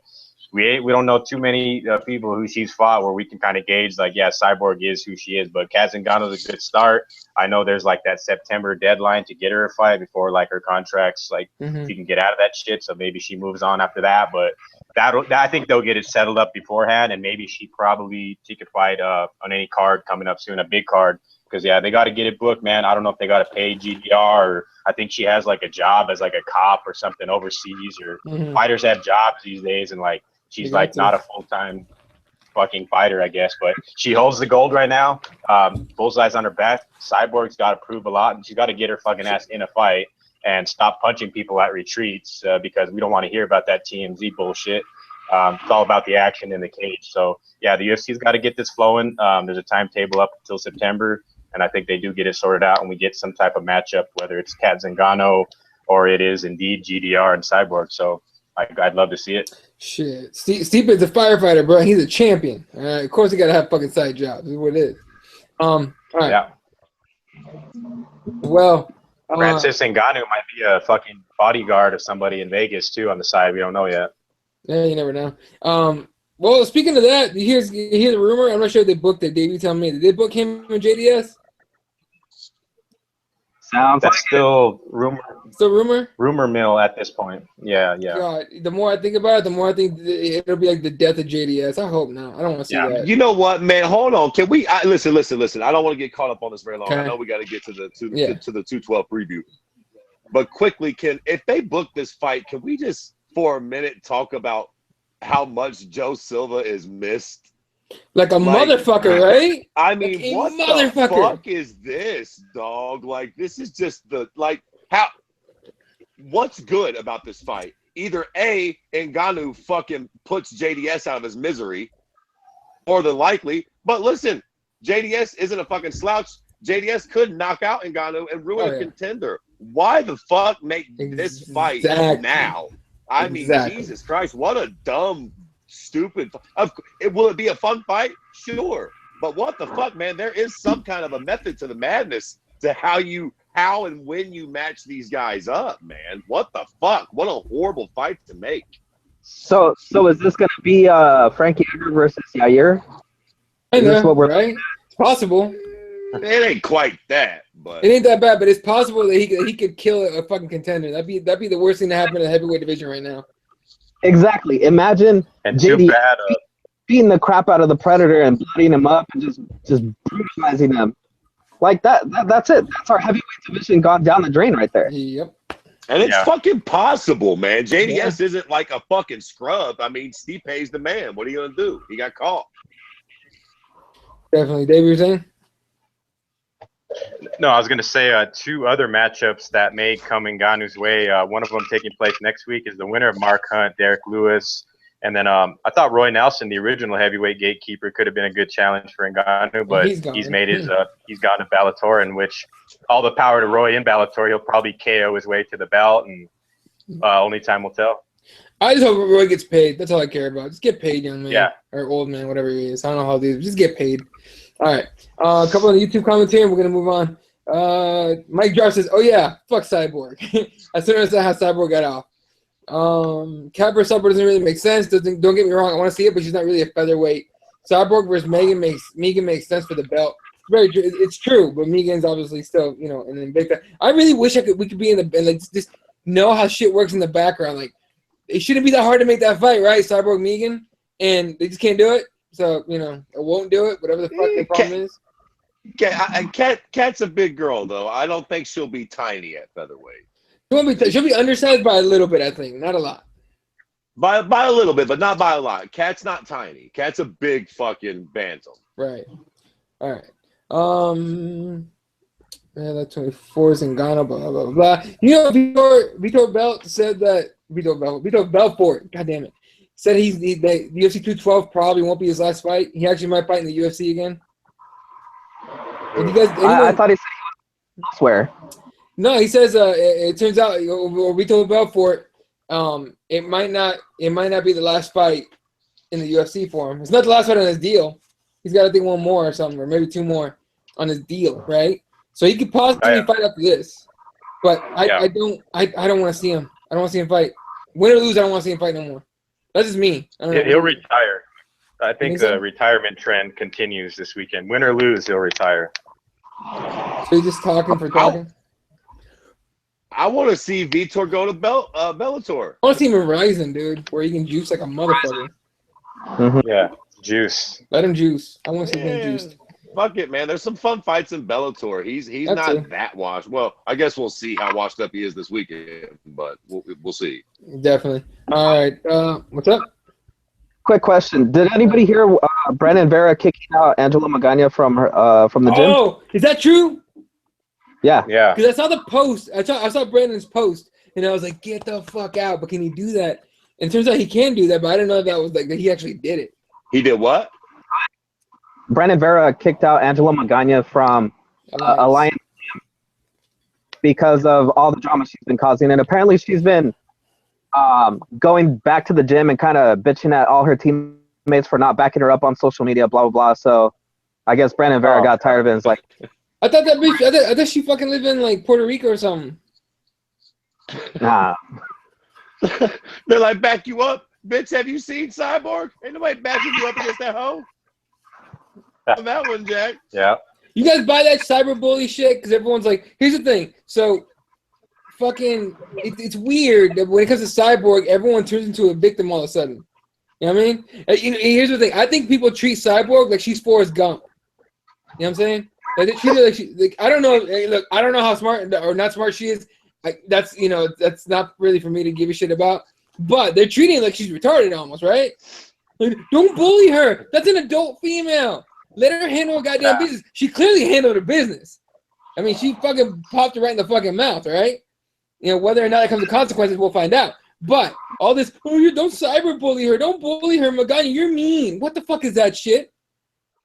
we don't know too many people who she's fought where we can kind of gauge, like, yeah, Cyborg is who she is. But Kat Zingano's a good start. I know there's like that September deadline to get her a fight before like her contract's like she can get out of that shit. So maybe she moves on after that. But I think they'll get it settled up beforehand, and maybe she could fight on any card coming up soon, a big card. Because yeah, they got to get it booked, man. I don't know if they got to pay GDR, or I think she has like a job as like a cop or something overseas, or fighters have jobs these days, and like she's like not a full-time fucking fighter, I guess. But she holds the gold right now. Bullseye's on her back. Cyborg's got to prove a lot, and she's got to get her fucking ass in a fight and stop punching people at retreats because we don't want to hear about that TMZ bullshit. It's all about the action in the cage. So yeah, the UFC's got to get this flowing. There's a timetable up until September, and I think they do get it sorted out, and we get some type of matchup, whether it's Kat Zingano or it is indeed GDR and Cyborg. So I'd love to see it. Shit, Stipe's a firefighter, bro. He's a champion. All right, of course he gotta have fucking side jobs. This is what it is. All right. Yeah. Well, Francis Ngannou might be a fucking bodyguard of somebody in Vegas too on the side. We don't know yet. Yeah, you never know. Well, speaking of that, here's the rumor. I'm not sure if they booked it. Dave, you tell me. Did they book him and JDS? Sounds That's like still rumor. Still rumor? Rumor mill at this point. Yeah. God, the more I think about it, the more I think it'll be like the death of JDS. I hope not. I don't want to see that. You know what, man? Hold on. Can we listen? I don't want to get caught up on this very long. Okay. I know we got to get to the 212 preview. But quickly, if they book this fight, can we just for a minute talk about how much Joe Silva is missed? Like a motherfucker, right? I mean, like what the fuck is this, dog? Like, this is just what's good about this fight? Either A, Ngannou fucking puts JDS out of his misery, more than likely. But listen, JDS isn't a fucking slouch. JDS could knock out Ngannou and ruin a contender. Why the fuck make this fight now? I mean, Jesus Christ, what a dumb, stupid. Will it be a fun fight? Sure. But what the fuck, man? There is some kind of a method to the madness to how you how and when you match these guys up, man. What the fuck? What a horrible fight to make. So is this gonna be Frankie Edgar versus Yair? I Is this know, what we're right? It's possible. It ain't quite that, but It ain't that bad, but it's possible that he could kill a fucking contender. That'd be the worst thing to happen in the heavyweight division right now. Exactly. Imagine And too JD bad. beating the crap out of the Predator and blooding him up and just brutalizing him. Like that's it. That's our heavyweight division gone down the drain right there. Yep. and it's Yeah. fucking possible, man. JDS isn't like a fucking scrub. I mean, Stipe's the man. What are you gonna do? He got caught. Definitely. Dave, you were saying? No, I was going to say 2 other matchups that may come in Ngannou's way. One of them taking place next week is the winner of Mark Hunt, Derek Lewis. And then I thought Roy Nelson, the original heavyweight gatekeeper, could have been a good challenge for Ngannou, but he's made his he's gone to Bellator, in which all the power to Roy in Bellator. He'll probably KO his way to the belt, and only time will tell. I just hope Roy gets paid. That's all I care about. Just get paid, young man. Yeah. Or old man, whatever he is. I don't know how these. Just get paid. All right. A couple of YouTube comments here, and we're going to move on. Mike Jar says, oh, yeah, fuck Cyborg. I still don't understand how Cyborg got off. Cat versus Cyborg doesn't really make sense. Don't get me wrong. I want to see it, but she's not really a featherweight. Cyborg versus Megan makes sense for the belt. It's true, but Megan's obviously still, and then big. I really wish we could be in the and like just know how shit works in the background. Like, it shouldn't be that hard to make that fight, right? Cyborg Megan, and they just can't do it. So it won't do it. Whatever the fuck the problem is. Cat's a big girl though. I don't think she'll be tiny at featherweight. She'll be undersized by a little bit, I think, not a lot. By a little bit, but not by a lot. Cat's not tiny. Cat's a big fucking bantam. Right. All right. That 24 is in Ghana, blah, blah, blah. Vitor Belt said that Vitor Belfort, God damn it, said the UFC 212 probably won't be his last fight. He actually might fight in the UFC again. And you guys, I thought he said he was elsewhere. No, he says it turns out Vitor Belfort, it might not be the last fight in the UFC for him. It's not the last fight on his deal. He's got, I think, one more or something, or maybe 2 more on his deal, right? So he could possibly fight after this. But I don't want to see him. I don't want to see him fight. Win or lose, I don't want to see him fight no more. That's just me. He'll retire. I think the retirement trend continues this weekend. Win or lose, he'll retire. So he's just talking for talking? I want to see Vitor go to Bellator. I want to see him in Ryzen, dude, where he can juice like a motherfucker. Mm-hmm. Yeah, juice. Let him juice. I want to see him juiced. Fuck it, man. There's some fun fights in Bellator. He's not that washed. Well, I guess we'll see how washed up he is this weekend, but we'll see. Definitely. All right. What's up? Quick question: did anybody hear Brandon Vera kicking out Angela Magana from the gym? Oh, is that true? Yeah. Yeah. Because I saw the post. I saw Brandon's post, and I was like, "Get the fuck out!" But can he do that? And it turns out he can do that, but I didn't know that was like that he actually did it. He did what? Brandon Vera kicked out Angela Magana from Alliance because of all the drama she's been causing, and apparently she's been going back to the gym and kind of bitching at all her teammates for not backing her up on social media, blah blah blah. So I guess Brandon Vera got tired of it and was like, I thought that bitch. I thought she fucking lived in like Puerto Rico or something. nah. They're like, back you up, bitch. Have you seen Cyborg? Ain't nobody backing you up against that hoe. On that one, Jack. Yeah. You guys buy that cyberbully shit? Because everyone's like, here's the thing. So, fucking, it's weird that when it comes to Cyborg, everyone turns into a victim all of a sudden. You know what I mean? Here's the thing. I think people treat Cyborg like she's Forrest Gump. You know what I'm saying? Like, they treat her like I don't know. Look, I don't know how smart or not smart she is. That's not really for me to give a shit about. But they're treating her like she's retarded almost, right? Like, don't bully her. That's an adult female. Let her handle her goddamn business. She clearly handled her business. I mean, she fucking popped it right in the fucking mouth, right? Whether or not it comes to consequences, we'll find out. But all this, you don't cyberbully her. Don't bully her, Magana. You're mean. What the fuck is that shit?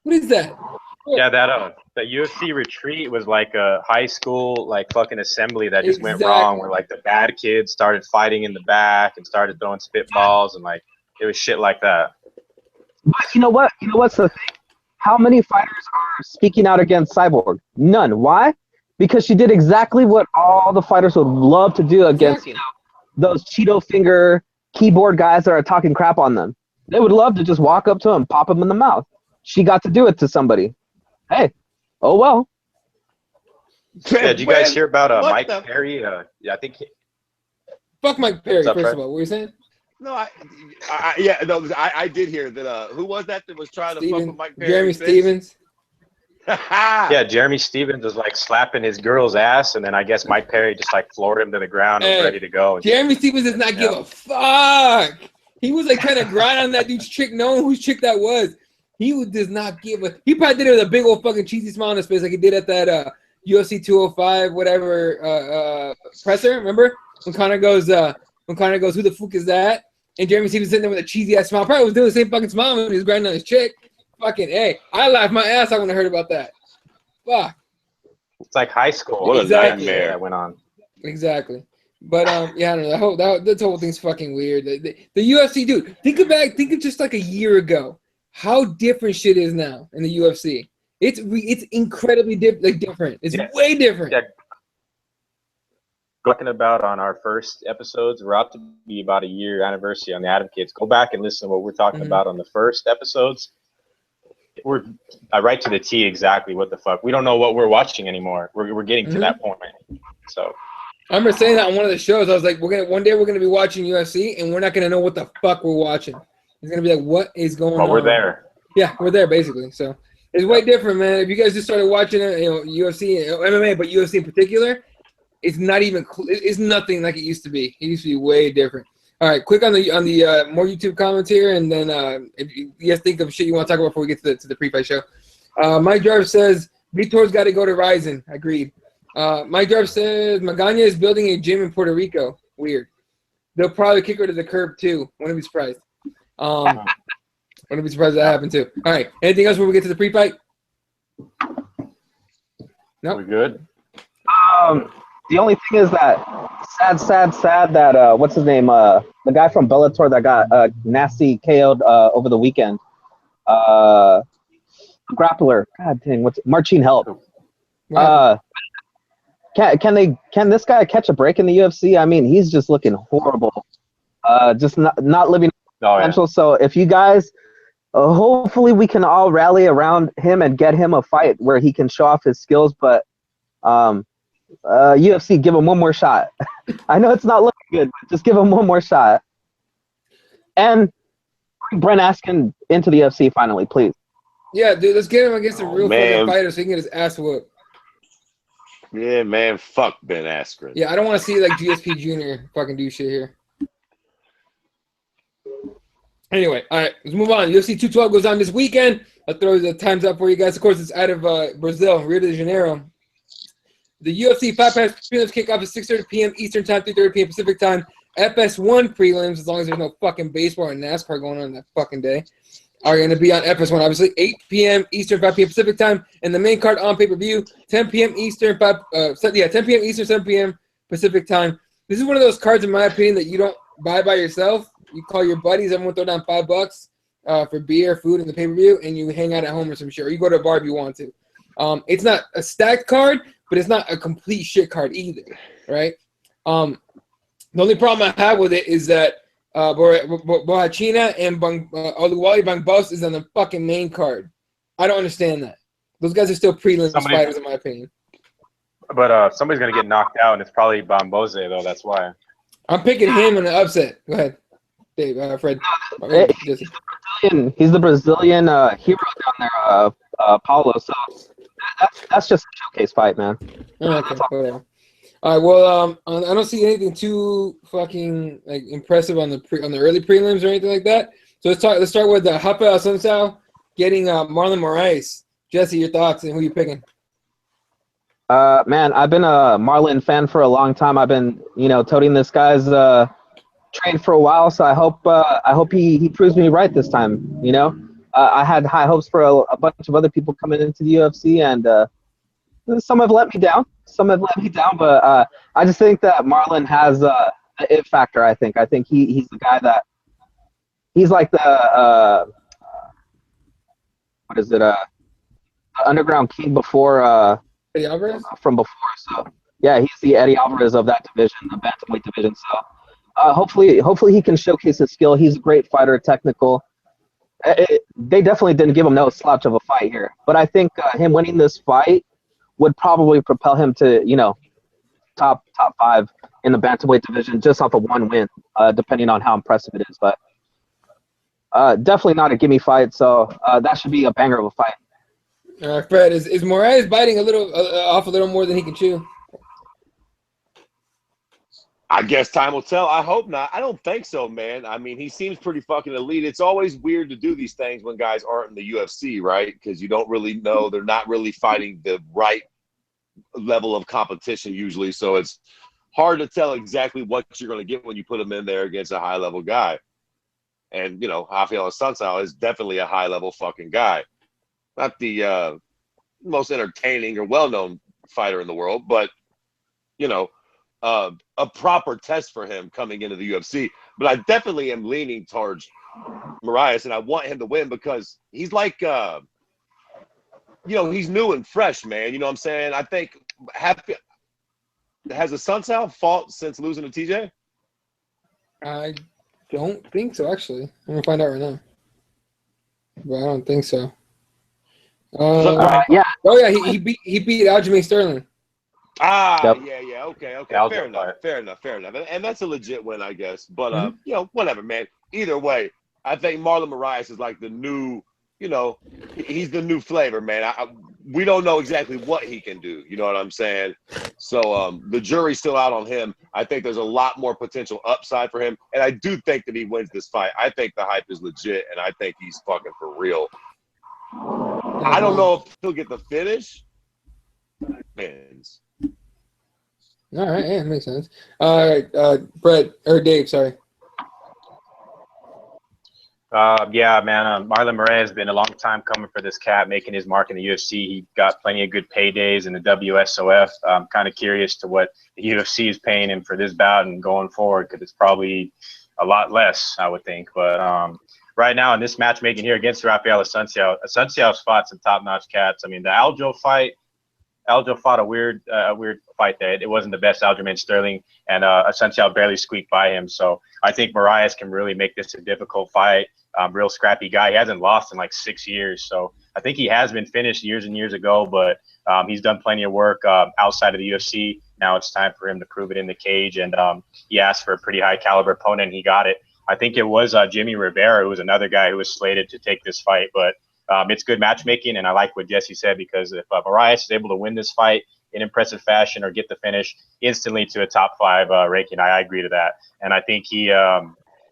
What is that? Yeah, that UFC retreat was like a high school like fucking assembly that just went wrong, where like the bad kids started fighting in the back and started throwing spitballs and like it was shit like that. But you know what? You know what's the thing? How many fighters are speaking out against Cyborg? None. Why? because she did exactly what all the fighters would love to do against those Cheeto finger keyboard guys that are talking crap on them. They would love to just walk up to them, pop them in the mouth. She got to do it to somebody. Hey, oh well. Yeah, did you guys hear about Mike Perry? Yeah, I think. Fuck Mike Perry. First of all, what were you saying? No, I did hear that. Who was that was trying to fuck with Mike Perry? Jeremy Stevens. Yeah, Jeremy Stevens was like slapping his girl's ass, and then I guess Mike Perry just like floored him to the ground and was ready to go. Jeremy Stevens does not give a fuck. He was like trying to grind on that dude's chick, knowing whose chick that was. He does not give a. He probably did it with a big old fucking cheesy smile on his face, like he did at that UFC 205 whatever presser. Remember when Conor goes, who the fuck is that? And Jeremy Stevens sitting there with a cheesy ass smile. Probably was doing the same fucking smile when he was grinding on his chick. Fucking A. I laughed my ass off when I heard about that. Fuck. It's like high school. What a nightmare that went on. Exactly. But yeah, I don't know. That whole thing's fucking weird. The UFC, dude. Think of just like a year ago. How different shit is now in the UFC. It's incredibly different. It's way different. Yeah. Talking about on our first episodes, we're about to be about a year anniversary on the Advocates. Go back and listen to what we're talking about on the first episodes. I write to the T exactly what the fuck. We don't know what we're watching anymore. We're getting to that point. So I remember saying that on one of the shows. I was like, one day we're gonna be watching UFC and we're not gonna know what the fuck we're watching. It's gonna be like, what is going on? We're there. Yeah, we're there basically. So it's way different, man. If you guys just started watching UFC, MMA, but UFC in particular, it's not even. It's nothing like it used to be. It used to be way different. All right, quick on the more YouTube comments here, and then if you guys think of shit you want to talk about before we get to the pre-fight show. Mike Jarv says Vitor's got to go to Ryzen. Agreed. Mike Jarv says Magana is building a gym in Puerto Rico. Weird. They'll probably kick her to the curb too. Wouldn't be surprised. Wouldn't be surprised if that happened too. All right. Anything else before we get to the pre-fight? No. We're good. The only thing is that sad that what's his name? The guy from Bellator that got nasty KO'd over the weekend. Grappler. God dang, what's Marcin Held. Can this guy catch a break in the UFC? I mean, he's just looking horrible. Just not living potential. So if you guys, hopefully we can all rally around him and get him a fight where he can show off his skills. But UFC, give him one more shot. I know it's not looking good, but just give him one more shot. And bring Brent Askin into the UFC finally, please. Yeah, dude, let's get him against a real fucking fighter so he can get his ass whooped. Yeah, man, fuck Ben Askren. Yeah, I don't want to see like GSP Jr. fucking do shit here. Anyway, all right, let's move on. UFC 212 goes on this weekend. I'll throw the times up for you guys. Of course, it's out of Brazil, Rio de Janeiro. The UFC Fight Pass prelims kick off at 6:30 p.m. Eastern Time, 3:30 p.m. Pacific Time. FS1 prelims, as long as there's no fucking baseball or NASCAR going on that fucking day, are going to be on FS1, obviously, 8 p.m. Eastern, 5 p.m. Pacific Time. And the main card on pay-per-view, 10 p.m. Eastern, 10 p.m. Eastern, 7 p.m. Pacific Time. This is one of those cards, in my opinion, that you don't buy by yourself. You call your buddies, everyone throw down $5 for beer, food, and the pay-per-view, and you hang out at home or some shit. Or you go to a bar if you want to. It's not a stacked card, but it's not a complete shit card either, right? The only problem I have with it is that Borrachina and Oluwale Bangbos is on the fucking main card. I don't understand that. Those guys are still prelims fighters, in my opinion. But somebody's going to get knocked out, and it's probably Bamboze, though. That's why. I'm picking him in an upset. Go ahead, Dave, Fred. He's the Brazilian hero down there, Paulo. So that's just a showcase fight, man. Okay, whatever. All right. Well, I don't see anything too fucking like impressive on the early prelims or anything like that. So let's start with Rafael Assunção getting Marlon Moraes. Jesse, your thoughts and who you picking? Man, I've been a Marlon fan for a long time. I've been, toting this guy's train for a while. So I hope he proves me right this time. I had high hopes for a bunch of other people coming into the UFC, and some have let me down. But I just think that Marlon has an it factor. I think he's the guy that he's like the what is it? Underground king before Eddie Alvarez? from before. So yeah, he's the Eddie Alvarez of that division, the bantamweight division. So hopefully he can showcase his skill. He's a great fighter, technical. They definitely didn't give him no slouch of a fight here, but I think him winning this fight would probably propel him to top 5 in the bantamweight division just off of one win, depending on how impressive it is. But definitely not a gimme fight, so that should be a banger of a fight. Fred, is Moraes biting a little off a little more than he can chew? I guess time will tell. I hope not. I don't think so, man. I mean, he seems pretty fucking elite. It's always weird to do these things when guys aren't in the UFC, right? Because you don't really know. They're not really fighting the right level of competition usually. So it's hard to tell exactly what you're going to get when you put them in there against a high-level guy. And, Rafael Assunção is definitely a high-level fucking guy. Not the most entertaining or well-known fighter in the world, but, a proper test for him coming into the UFC. But I definitely am leaning towards Moraes, and I want him to win because he's like, he's new and fresh, man. You know what I'm saying? I think has Assunção fought since losing to TJ? I don't think so, actually. I'm going to find out right now. But I don't think so. Yeah. Oh, yeah, he beat Aljamain Sterling. Yep. Yeah. Okay. Fair enough. And that's a legit win, I guess. But whatever, man. Either way, I think Marlon Moraes is like the new, he's the new flavor, man. We don't know exactly what he can do. You know what I'm saying? So the jury's still out on him. I think there's a lot more potential upside for him, and I do think that he wins this fight. I think the hype is legit, and I think he's fucking for real. I don't know if he'll get the finish. Depends. All right, yeah, makes sense. All right, Brett or Dave, sorry. Yeah, man. Marlon Moraes has been a long time coming for this cat, making his mark in the UFC. He got plenty of good paydays in the WSOF. I'm kind of curious to what the UFC is paying him for this bout and going forward, because it's probably a lot less, I would think. But right now in this matchmaking here against Rafael Assunção's fought some top-notch cats. I mean, the Aljo fought a weird fight there. It wasn't the best Aljamain Sterling, and Assunção barely squeaked by him. So I think Moraes can really make this a difficult fight. Real scrappy guy. He hasn't lost in like 6 years. So I think he has been finished years and years ago, but he's done plenty of work outside of the UFC. Now it's time for him to prove it in the cage. And he asked for a pretty high caliber opponent, and he got it. I think it was Jimmy Rivera, who was another guy who was slated to take this fight, but it's good matchmaking, and I like what Jesse said, because if Moraes is able to win this fight in impressive fashion or get the finish instantly to a top 5 ranking, I agree to that. And I think he has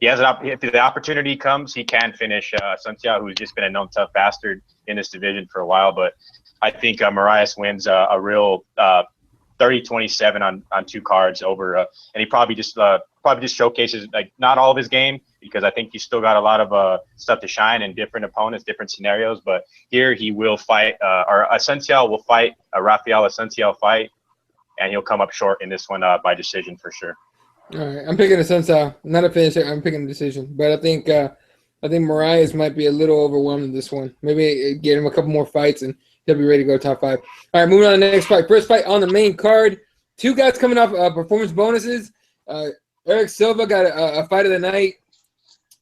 if the opportunity comes, he can finish Assunção, who's just been a known tough bastard in this division for a while. But I think Moraes wins a real 30-27 on 2 cards over, and he probably just showcases like not all of his game, because I think he's still got a lot of stuff to shine in different opponents, different scenarios. But here he will fight, or Assunção will fight a Rafael Assunção fight, and he'll come up short in this one by decision for sure. All right, I'm picking Assunção. Not a finisher. I'm picking a decision, but I think Moraes might be a little overwhelmed in this one. Maybe get him a couple more fights, and he'll be ready to go top 5. All right, moving on to the next fight. First fight on the main card. 2 guys coming off performance bonuses. Eric Silva got a fight of the night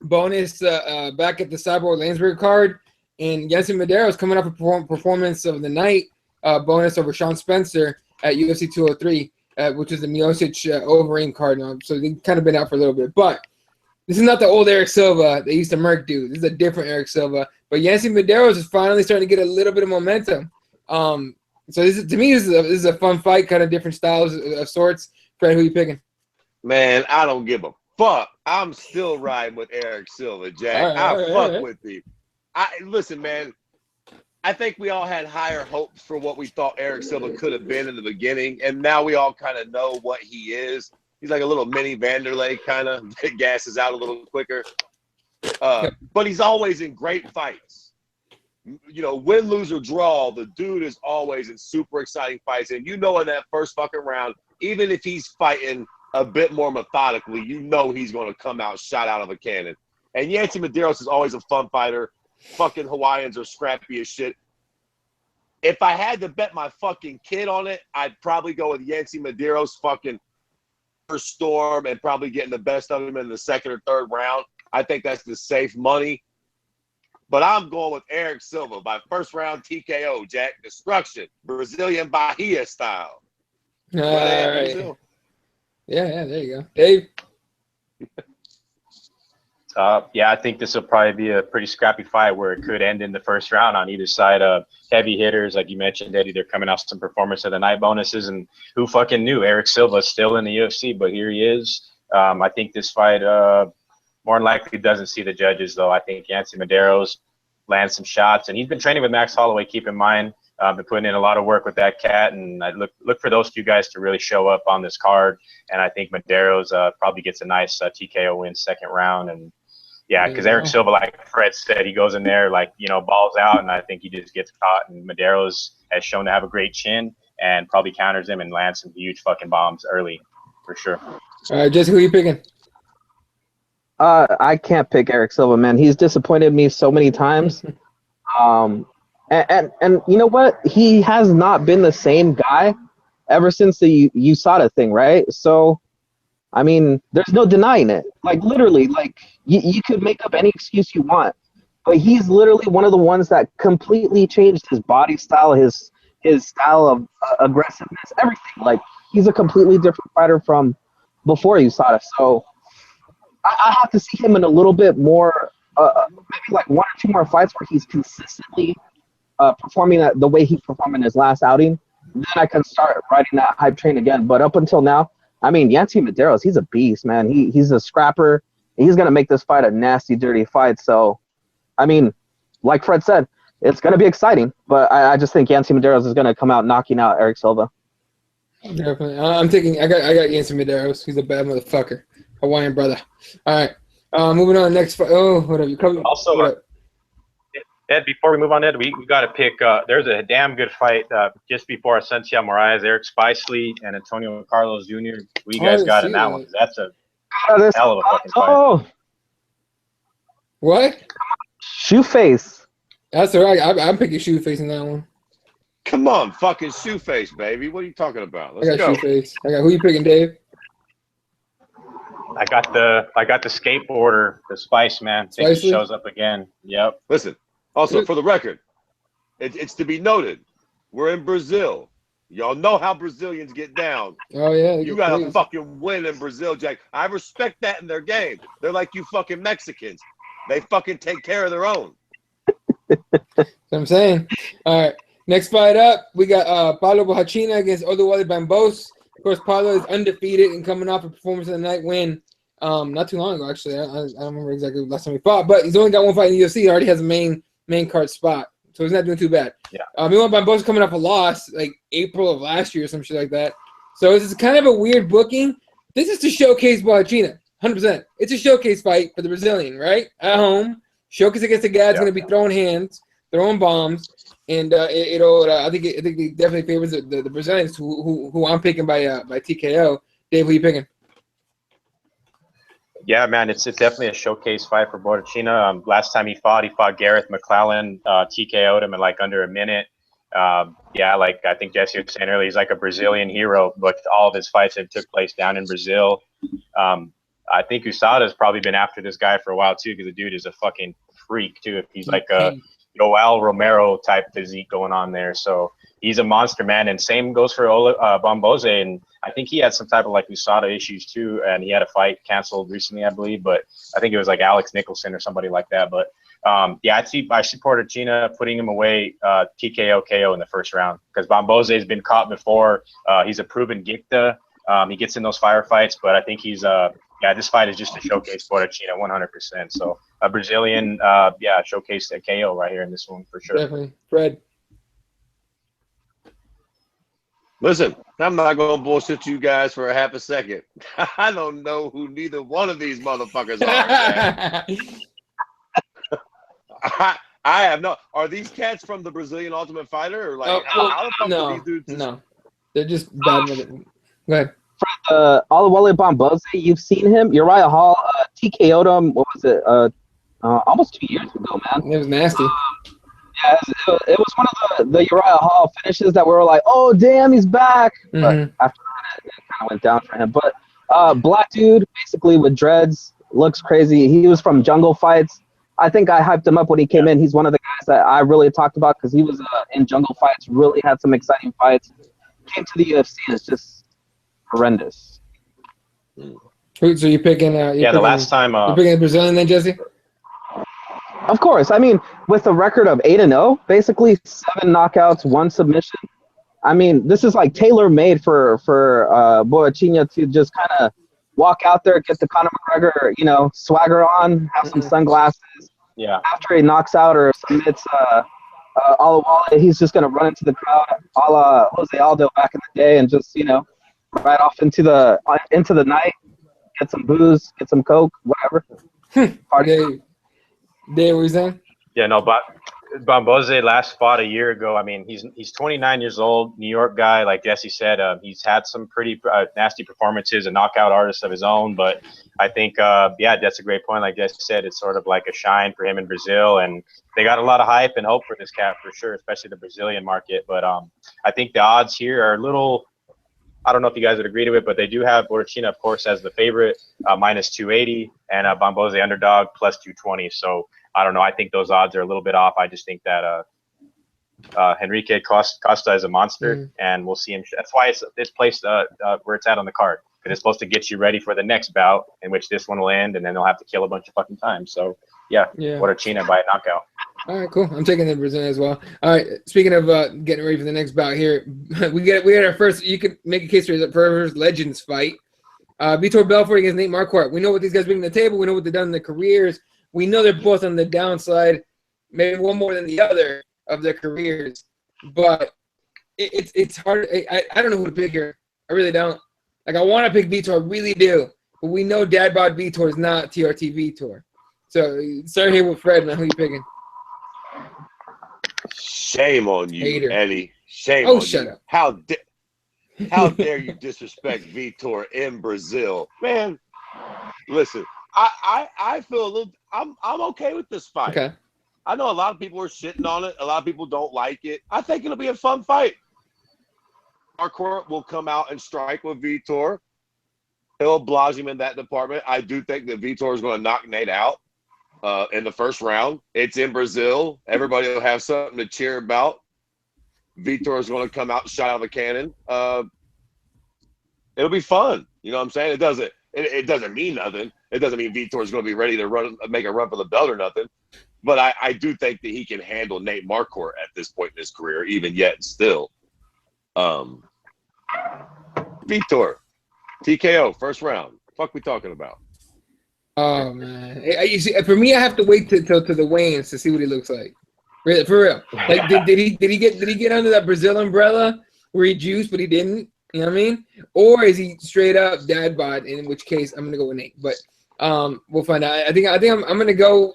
bonus back at the Cyborg Landsberg card, and Yancy Medeiros coming off a performance of the night bonus over Sean Spencer at UFC 203, which is the Miocic Overeem card now. So they've kind of been out for a little bit, but this is not the old Eric Silva they used to murk dude. This is a different Eric Silva, but Yancy Medeiros is finally starting to get a little bit of momentum. So this is a fun fight, kind of different styles of sorts. Fred, who you picking? Man, I don't give a fuck. I'm still riding with Eric Silva, Jack. I fuck with you. Listen, man. I think we all had higher hopes for what we thought Eric Silva could have been in the beginning, and now we all kind of know what he is. He's like a little mini Vanderlei, kind of gasses out a little quicker. But he's always in great fights. Win, lose, or draw, the dude is always in super exciting fights. And in that first fucking round, even if he's fighting a bit more methodically, he's going to come out shot out of a cannon. And Yancy Medeiros is always a fun fighter. Fucking Hawaiians are scrappy as shit. If I had to bet my fucking kid on it, I'd probably go with Yancy Medeiros fucking first storm and probably getting the best of him in the second or third round. I think that's the safe money. But I'm going with Eric Silva by first round TKO, Jack. Destruction. Brazilian Bahia style. All right. Yeah, there you go. Dave? Yeah, I think this will probably be a pretty scrappy fight where it could end in the first round on either side. Heavy hitters, like you mentioned, Eddie, they're coming off some performance of the night bonuses, and who fucking knew Eric Silva is still in the UFC, but here he is. I think this fight more than likely doesn't see the judges, though. I think Yancy Medeiros lands some shots, and he's been training with Max Holloway, keep in mind. Been putting in a lot of work with that cat, and I look for those two guys to really show up on this card, and I think Medeiros probably gets a nice TKO win second round, and yeah, because Eric Silva, like Fred said, he goes in there like, balls out, and I think he just gets caught. And Medeiros has shown to have a great chin and probably counters him and lands some huge fucking bombs early, for sure. All right, Jesse, who are you picking? I can't pick Eric Silva, man. He's disappointed me so many times. And you know what? He has not been the same guy ever since the USADA thing, right? So, I mean, there's no denying it. Like, literally, like, you could make up any excuse you want. But he's literally one of the ones that completely changed his body style, his style of aggressiveness, everything. Like, he's a completely different fighter from before USADA. So, I have to see him in a little bit more, maybe like one or two more fights where he's consistently performing the way he performed in his last outing. Then I can start riding that hype train again. But up until now, I mean, Yancy Medeiros, he's a beast, man. He's a scrapper. He's going to make this fight a nasty, dirty fight. So, I mean, like Fred said, it's going to be exciting. But I just think Yancy Medeiros is going to come out knocking out Eric Silva. Definitely. I got Yancy Medeiros. He's a bad motherfucker. Hawaiian brother. All right. Moving on. Next fight. Oh, whatever. You cover. Also, Ed, before we move on, Ed, we got to pick. There's a damn good fight just before Asencio Moraes, Eric Spicely, and Antonio Carlos Jr. Who you guys got in that one? That's a hell of a fucking fight. Oh, what? Shoeface. That's all right. I'm picking Shoeface in that one. Come on, fucking Shoeface, baby. What are you talking about? Let's I got go. Shoeface. Who you picking, Dave? I got the skateboarder, the Spice man. I think he shows up again. Yep. Listen. Also, for the record, it's to be noted, we're in Brazil. Y'all know how Brazilians get down. Oh, yeah. You got to fucking win in Brazil, Jack. I respect that in their game. They're like you fucking Mexicans. They fucking take care of their own. That's what I'm saying. All right. Next fight up, we got Paulo Bohachina against Oluwale Bambos. Of course, Paulo is undefeated and coming off a performance of the night win. Not too long ago, actually. I don't remember exactly the last time he fought, but he's only got one fight in the UFC. He already has a main card spot, so he's not doing too bad. Yeah. Meanwhile, Bambo's coming off a loss like April of last year or some shit like that. So this is kind of a weird booking. This is to showcase Bohachina, 100%. It's a showcase fight for the Brazilian, right? At home, showcase against a guy that's going to be throwing hands, throwing bombs, and I think it definitely favors the Brazilians who I'm picking by TKO. Dave, who you picking? Yeah, man, it's definitely a showcase fight for Bohachina. Last time he fought Gareth McClellan, TKO'd him in like under a minute. Yeah, like I think Jesse was saying earlier, he's like a Brazilian hero, but all of his fights have took place down in Brazil. I think USADA's probably been after this guy for a while too, because the dude is a fucking freak too. He's like a Joel Romero type physique going on there. So he's a monster, man. And same goes for Bamboze. And I think he had some type of like USADA issues too. And he had a fight canceled recently, I believe. But I think it was like Alex Nicholson or somebody like that. But yeah, I support Bohachina putting him away TKO KO in the first round, because Bamboze has been caught before. He's a proven Gikta. He gets in those firefights, but I think he's this fight is just a showcase for Bohachina 100%. So a Brazilian, showcase a KO right here in this one for sure. Definitely. Fred. Listen, I'm not going to bullshit you guys for a half a second. I don't know who neither one of these motherfuckers are. I have no. Are these cats from the Brazilian Ultimate Fighter, or like how the fuck are these dudes? No, they're just bad. Go ahead. Oluwale Bamboze, you've seen him. Uriah Hall TKO'd him. What was it? Almost 2 years ago, man. It was nasty. Yeah, it was one of the Uriah Hall finishes that we were like, oh damn, he's back. But Mhm. after that, it kind of went down for him. But black dude, basically with dreads, looks crazy. He was from Jungle Fights. I think I hyped him up when he came in. He's one of the guys that I really talked about because he was in Jungle Fights, really had some exciting fights. Came to the UFC and it's just horrendous. So you're picking? The last time. You're picking a Brazilian then, Jesse? Of course. I mean, with a record of 8-0, basically 7 knockouts, 1 submission. I mean, this is like tailor-made for Boachinha to just kind of walk out there, get the Conor McGregor, swagger on, have some sunglasses. Yeah. After he knocks out or submits Alawale, he's just gonna run into the crowd, a la Jose Aldo back in the day, and just right off into the night, get some booze, get some coke, whatever. Party. Dave, what you saying? Yeah, no, but Bamboze last fought a year ago. I mean, he's 29 years old, New York guy. Like Jesse said, he's had some pretty nasty performances, a knockout artist of his own. But I think, that's a great point. Like Jesse said, it's sort of like a shine for him in Brazil, and they got a lot of hype and hope for this cat for sure, especially the Brazilian market. But I think the odds here are a little. I don't know if you guys would agree to it, but they do have Boachinha, of course, as the favorite, minus 280, and Bamboze underdog plus 220. So I don't know. I think those odds are a little bit off. I just think that Henrique Costa is a monster, and we'll see him. That's why it's placed where it's at on the card, because it's supposed to get you ready for the next bout, in which this one will end, and then they'll have to kill a bunch of fucking time. So Boachinha by a knockout. All right, cool. I'm taking the Brazilian as well. All right, speaking of getting ready for the next bout here, we had our first. You can make a case for the first Legends fight. Vitor Belfort against Nate Marquardt. We know what these guys bring to the table. We know what they've done in their careers. We know they're both on the downside, maybe one more than the other of their careers. But it's hard. I don't know who to pick here. I really don't. Like, I want to pick Vitor, I really do. But we know Dad Bod Vitor is not TRT Vitor. So start here with Fred. Now, who you picking? Shame on you, Hater. Eddie. Shame on you. Shut up. How dare you disrespect Vitor in Brazil, man? Listen, I feel a little. I'm okay with this fight. Okay. I know a lot of people are shitting on it. A lot of people don't like it. I think it'll be a fun fight. Marquardt will come out and strike with Vitor. He'll oblige him in that department. I do think that Vitor is going to knock Nate out in the first round. It's in Brazil. Everybody will have something to cheer about. Vitor is going to come out shot out of a cannon. It'll be fun. You know what I'm saying? It doesn't mean nothing. It doesn't mean Vitor is going to be ready to make a run for the belt or nothing. But I do think that he can handle Nate Marquardt at this point in his career, even yet still. Vitor, TKO, first round. Fuck we talking about? Oh man, you see, for me, I have to wait till to the weigh-ins to see what he looks like. Really, for real. Like, did he get under that Brazil umbrella where he juiced but he didn't? You know what I mean? Or is he straight up dad bod? In which case, I'm gonna go with Nate. But we'll find out. I think I'm gonna go.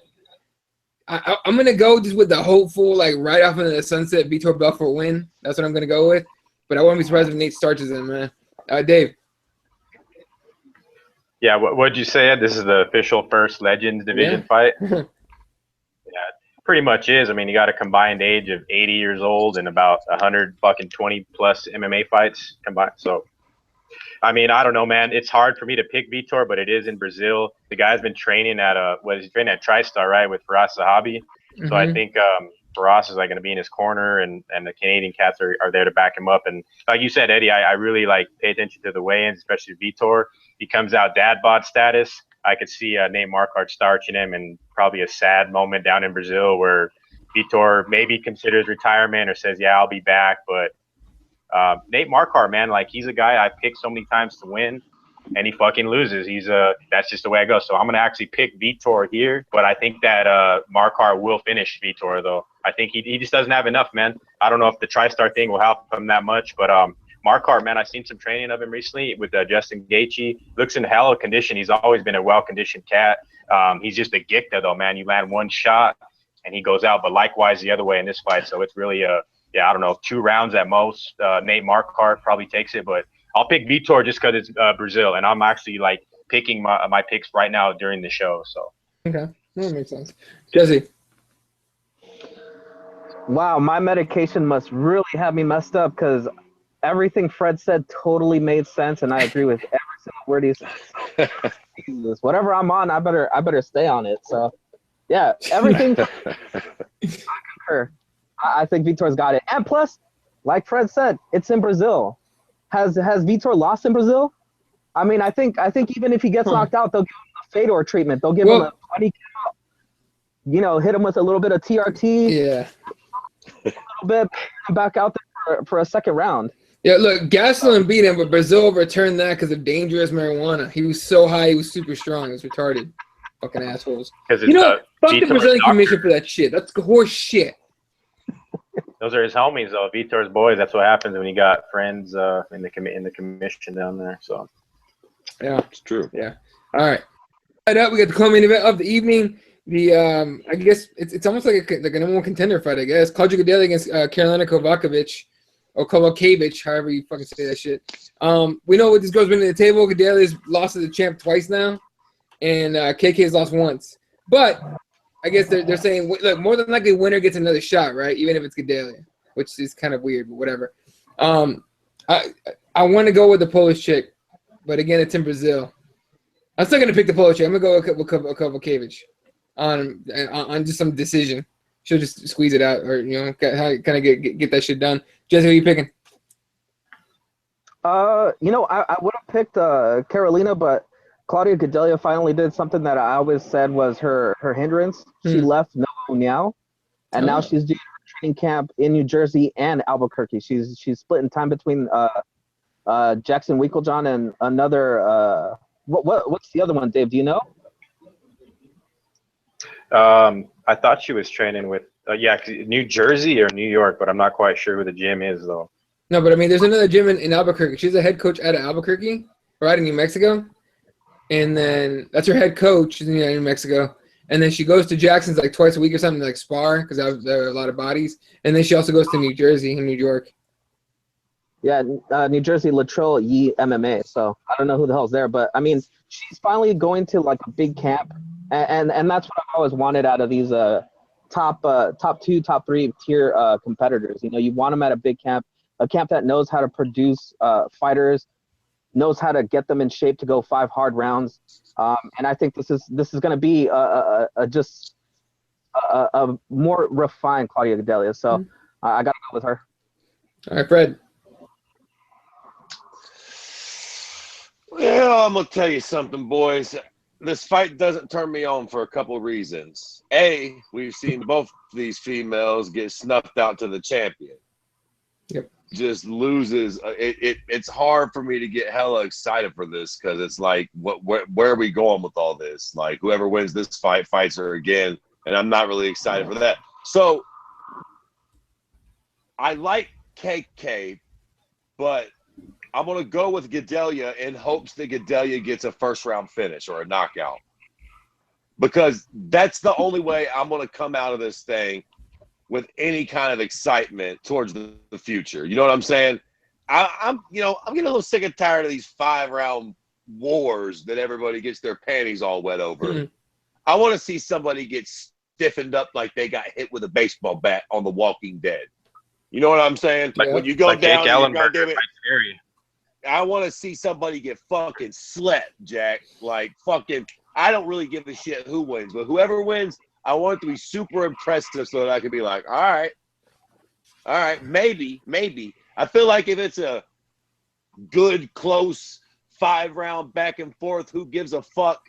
I'm gonna go just with the hopeful, like right off into the sunset, Vitor Belfort win. That's what I'm gonna go with. But I wouldn't be surprised if Nate starches him, man. Dave. Yeah, what'd you say, Ed? This is the official first Legends division fight? Yeah, it pretty much is. I mean, you got a combined age of 80 years old and about 120 plus MMA fights combined. So, I mean, I don't know, man. It's hard for me to pick Vitor, but it is in Brazil. The guy's been training at training at TriStar, right, with Faraz Sahabi. Mm-hmm. So I think Faraz is like going to be in his corner, and the Canadian cats are there to back him up. And like you said, Eddie, I really pay attention to the weigh-ins, especially Vitor. He comes out dad bod status. I could see Nate Marquardt starching him, and probably a sad moment down in Brazil where Vitor maybe considers retirement or says, yeah, I'll be back. But Nate Marquardt, man, he's a guy I picked so many times to win, and he fucking loses. That's just the way I go. So I'm going to actually pick Vitor here, but I think that Marquardt will finish Vitor, though. I think he just doesn't have enough, man. I don't know if the TriStar thing will help him that much, but Marquardt, man, I've seen some training of him recently with Justin Gaethje. Looks in hell of condition. He's always been a well-conditioned cat. He's just a gicta, though, man. You land one shot, and he goes out, but likewise the other way in this fight. So it's really, I don't know, 2 rounds at most. Nate Marquardt probably takes it, but I'll pick Vitor just because it's Brazil, and I'm actually, picking my picks right now during the show. So okay, that makes sense. Jesse. Wow, my medication must really have me messed up because everything Fred said totally made sense, and I agree with every single word he said. So, Jesus, whatever I'm on, I better stay on it. So, yeah, everything. I concur. I think Vitor's got it, and plus, like Fred said, it's in Brazil. Has Vitor lost in Brazil? I mean, I think even if he gets knocked out, they'll give him a Fedor treatment. They'll give him a 20 count. You know, hit him with a little bit of TRT. Yeah. A little bit, back out there for a second round. Yeah, look, Gastelum beat him, but Brazil overturned that because of dangerous marijuana. He was so high, he was super strong. It was retarded. Fucking assholes. You know, fuck the Brazilian Commission for that shit. That's horse shit. Those are his homies, though. Vitor's boys. That's what happens when you got friends in the commission down there. So, yeah, it's true. Yeah. All right. We got the co-main event of the evening. The I guess it's almost like a number one contender fight. I guess Claudia Gadelha against Karolina Kovacevic, or Kovacevic, however you fucking say that shit. We know what this girl's been to the table. Gadelha's lost to the champ twice now, and KK's lost once. But I guess they're saying, look, more than likely, winner gets another shot, right? Even if it's Gadelha, which is kind of weird, but whatever. I want to go with the Polish chick, but again, it's in Brazil. I'm still gonna pick the Polish chick. I'm gonna go with Kovacevic on just some decision. She'll just squeeze it out, or kind of get that shit done. Jesse, who are you picking? I would have picked Carolina, but Claudia Gadelha finally did something that I always said was her hindrance. She left Nova União, and now she's doing her training camp in New Jersey and Albuquerque. She's splitting time between Jackson Winklejohn and another. What's the other one, Dave? Do you know? I thought she was training with New Jersey or New York, but I'm not quite sure who the gym is though. No, but I mean, there's another gym in Albuquerque. She's a head coach out of Albuquerque, right in New Mexico, and then that's her head coach. She's in New Mexico, and then she goes to Jackson's like twice a week or something to like spar because there are a lot of bodies, and then she also goes to New Jersey and New York. Yeah, New Jersey Latrell Yi MMA. So I don't know who the hell's there, but I mean, she's finally going to like a big camp, and that's what I've always wanted out of these top 2, top 3 tier competitors. You want them at a big camp, a camp that knows how to produce fighters, knows how to get them in shape to go 5 hard rounds. And I think this is going to be a more refined Claudia Gadelha. So I got to go with her. All right, Fred. Well, I'm going to tell you something, boys. This fight doesn't turn me on for a couple of reasons. A, we've seen both these females get snuffed out to the champion. Yep. Just loses. It's hard for me to get hella excited for this because it's like, where are we going with all this? Like, whoever wins this fight fights her again, and I'm not really excited for that. So, I like KK, but I'm going to go with Gadelha in hopes that Gadelha gets a first-round finish or a knockout. Because that's the only way I'm going to come out of this thing with any kind of excitement towards the future. You know what I'm saying? I'm getting a little sick and tired of these 5-round wars that everybody gets their panties all wet over. I want to see somebody get stiffened up like they got hit with a baseball bat on The Walking Dead. You know what I'm saying? Like when you go down, I want to see somebody get fucking slept, Jack. Like fucking, I don't really give a shit who wins, but whoever wins, I want it to be super impressive so that I can be like, all right, maybe. I feel like if it's a good, close 5-round back and forth, who gives a fuck?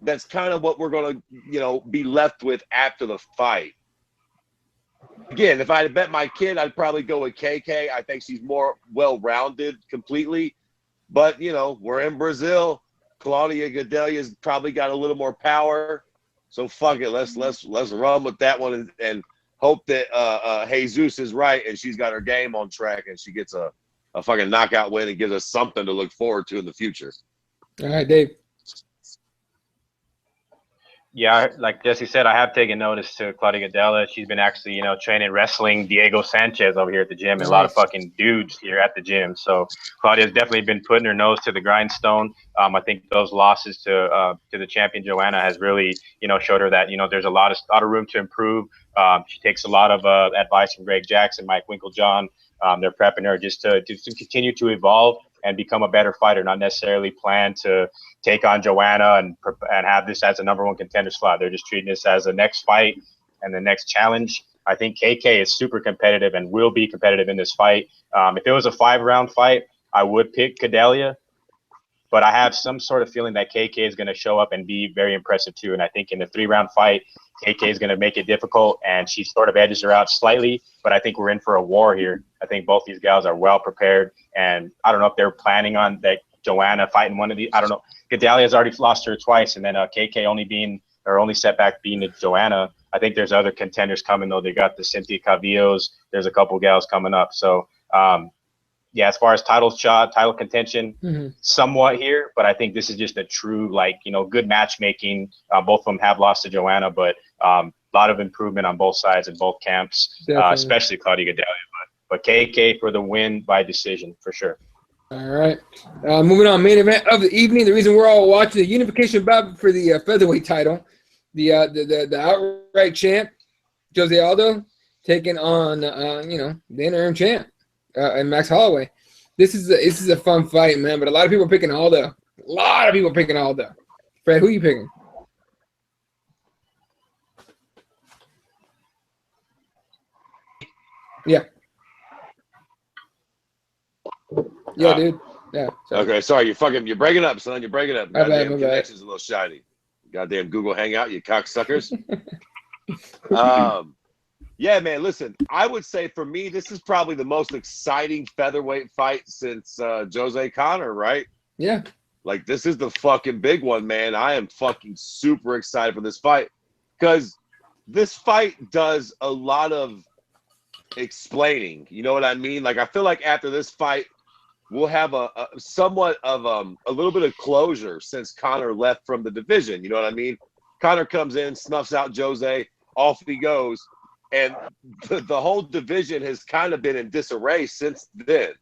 That's kind of what we're going to, be left with after the fight. Again, if I had bet my kid, I'd probably go with KK. I think she's more well-rounded completely. But, we're in Brazil. Claudia Gadelha's probably got a little more power. So fuck it. Let's run with that one and hope that Jesus is right and she's got her game on track and she gets a fucking knockout win and gives us something to look forward to in the future. All right, Dave. Yeah, like Jesse said, I have taken notice to Claudia Gadelha. She's been actually, training wrestling Diego Sanchez over here at the gym, and a lot of fucking dudes here at the gym. So Claudia's definitely been putting her nose to the grindstone. I think those losses to the champion Joanna has really, showed her that there's a lot of room to improve. She takes a lot of advice from Greg Jackson, Mike Winklejohn. They're prepping her just to continue to evolve and become a better fighter, not necessarily plan to take on Joanna and have this as a #1 contender slot. They're just treating this as a next fight and the next challenge. I think KK is super competitive and will be competitive in this fight. If it was a 5-round fight, I would pick Gadelha, but I have some sort of feeling that KK is going to show up and be very impressive too. And I think in the 3-round fight, KK is going to make it difficult, and she sort of edges her out slightly, but I think we're in for a war here. I think both these gals are well prepared, and I don't know if they're planning on that Joanna fighting one of these. I don't know. Gadelha has already lost her twice, and then KK only setback being Joanna. I think there's other contenders coming, though. They got the Cynthia Cavillos. There's a couple gals coming up. So, yeah, as far as title contention, somewhat here, but I think this is just a true, good matchmaking. Both of them have lost to Joanna, but a lot of improvement on both sides in both camps, especially Claudia Gadelha. But KK for the win by decision, for sure. All right. Moving on, main event of the evening. The reason we're all watching the unification bout for the featherweight title, the outright champ, Jose Aldo, taking on the interim champ, and Max Holloway. This is a fun fight, man. But a lot of people are picking Aldo. Fred, who are you picking? Yeah. Yeah, dude. Yeah. Sorry. Okay, sorry. You're breaking up, son. You're breaking up. Goddamn connection's a little shiny. Goddamn Google Hangout, you cocksuckers. Yeah, man, listen, I would say for me, this is probably the most exciting featherweight fight since Jose Conor, right? Yeah. Like, this is the fucking big one, man. I am fucking super excited for this fight because this fight does a lot of explaining. You know what I mean? Like, I feel like after this fight, we'll have a somewhat of a little bit of closure since Conor left from the division. You know what I mean? Conor comes in, snuffs out Jose, off he goes. And the whole division has kind of been in disarray since then.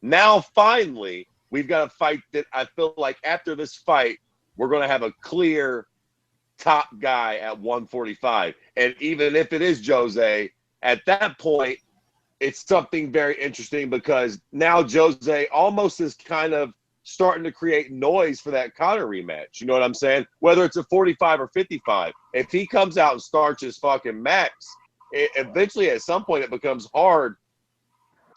Now, finally, we've got a fight that I feel like after this fight, we're going to have a clear top guy at 145. And even if it is Jose, at that point, it's something very interesting because now Jose almost is kind of starting to create noise for that Conor rematch. You know what I'm saying? Whether it's a 45 or 55. If he comes out and starts his fucking Max, eventually at some point it becomes hard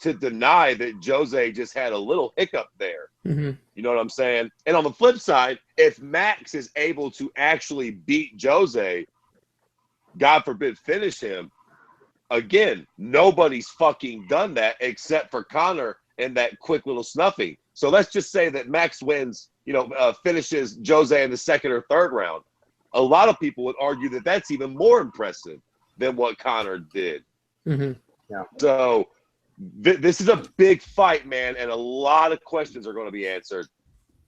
to deny that Jose just had a little hiccup there. You know what I'm saying? And on the flip side, if Max is able to actually beat Jose, God forbid finish him, again, nobody's fucking done that except for Conor and that quick little snuffing. So let's just say that Max wins, finishes Jose in the 2nd or 3rd round. A lot of people would argue that that's even more impressive than what Conor did. Yeah. So this is a big fight, man, and a lot of questions are going to be answered.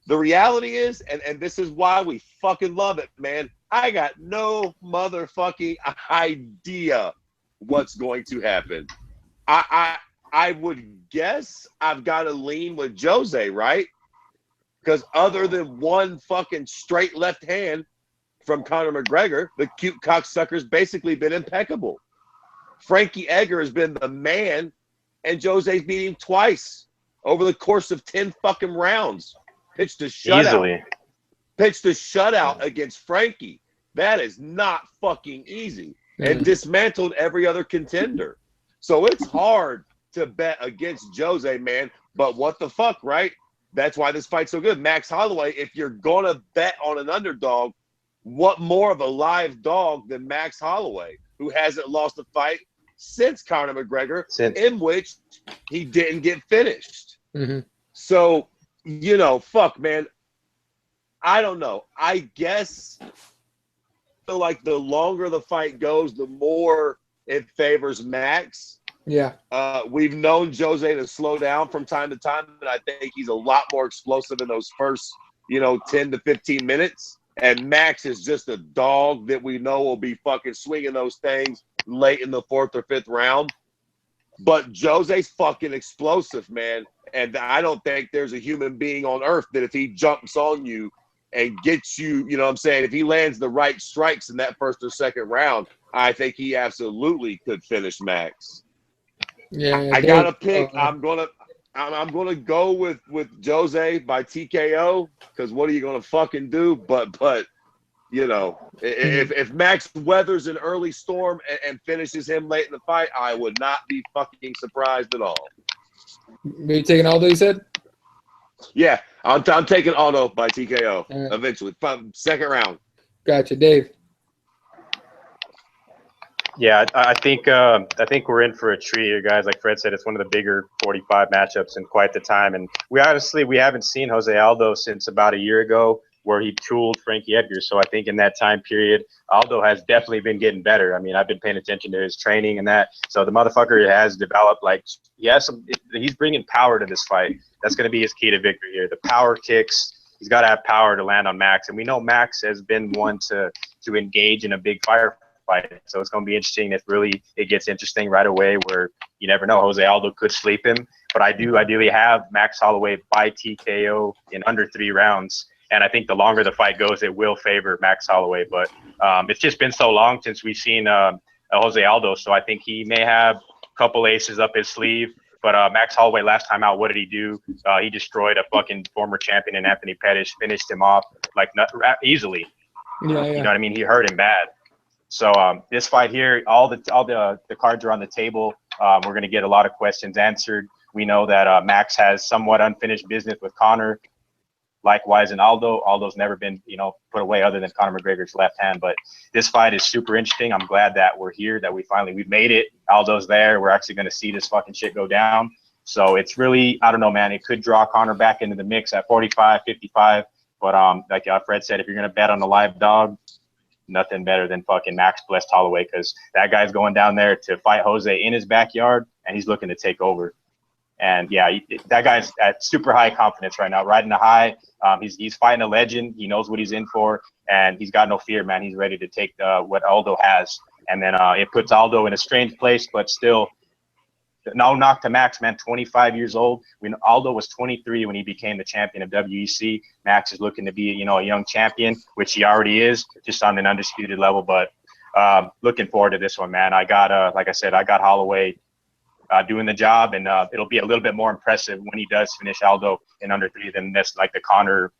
The reality is, and this is why we fucking love it, man, I got no motherfucking idea what's going to happen. I would guess I've got to lean with Jose, right? Because other than one fucking straight left hand from Conor McGregor, the cute cocksucker's basically been impeccable. Frankie Edgar has been the man, and Jose's beat him twice over the course of 10 fucking rounds. Pitched a shutout. Easily. Pitched a shutout against Frankie. That is not fucking easy. And dismantled every other contender. So it's hard to bet against Jose, man. But what the fuck, right? That's why this fight's so good. Max Holloway, if you're going to bet on an underdog, what more of a live dog than Max Holloway, who hasn't lost a fight since Conor McGregor, in which he didn't get finished. So, fuck, man. I don't know. I guess I feel like the longer the fight goes, the more it favors Max. Yeah. We've known Jose to slow down from time to time, and I think he's a lot more explosive in those first, 10 to 15 minutes. And Max is just a dog that we know will be fucking swinging those things late in the 4th or 5th round. But Jose's fucking explosive, man. And I don't think there's a human being on earth that if he jumps on you and gets you, you know what I'm saying, if he lands the right strikes in that 1st or 2nd round, I think he absolutely could finish Max. Yeah, I gotta pick. I'm gonna go with Jose by TKO, because what are you gonna fucking do? But you know, if Max weathers an early storm and finishes him late in the fight, I would not be fucking surprised at all. Are you taking Aldo, you said? Yeah, I'm taking Aldo by TKO eventually. 2nd round. Gotcha, Dave. Yeah, I think we're in for a treat here, guys. Like Fred said, it's one of the bigger 45 matchups in quite the time, and we haven't seen Jose Aldo since about a year ago, where he tooled Frankie Edgar. So I think in that time period, Aldo has definitely been getting better. I mean, I've been paying attention to his training and that. So the motherfucker has developed, like, he's bringing power to this fight. That's going to be his key to victory here. The power kicks. He's got to have power to land on Max, and we know Max has been one to engage in a big fight. So it's going to be interesting if really it gets interesting right away, where you never know. Jose Aldo could sleep him, but I do ideally have Max Holloway by TKO in under 3 rounds. And I think the longer the fight goes, it will favor Max Holloway. But it's just been so long since we've seen Jose Aldo, so I think he may have a couple aces up his sleeve. But Max Holloway, last time out, what did he do? He destroyed a fucking former champion in Anthony Pettis, finished him off like easily. Yeah. You know what I mean? He hurt him bad. So this fight here, all the cards are on the table. We're going to get a lot of questions answered. We know that Max has somewhat unfinished business with Conor. Likewise, in Aldo. Aldo's never been, put away other than Conor McGregor's left hand. But this fight is super interesting. I'm glad that we're here, that we've made it. Aldo's there. We're actually going to see this fucking shit go down. So it's really, I don't know, man. It could draw Conor back into the mix at 45, 55. But like Fred said, if you're going to bet on the live dog, nothing better than fucking Max blessed Holloway, because that guy's going down there to fight Jose in his backyard, and he's looking to take over. And yeah, that guy's at super high confidence right now, riding a high. He's fighting a legend. He knows what he's in for, and he's got no fear, man. He's ready to take what Aldo has, and then it puts Aldo in a strange place, but still, no knock to Max, man. 25 years old. When Aldo was 23 when he became the champion of WEC, Max is looking to be, a young champion, which he already is, just on an undisputed level. But looking forward to this one, man. I got, like I said, I got Holloway doing the job, and it'll be a little bit more impressive when he does finish Aldo in under 3 than this, like the Conor,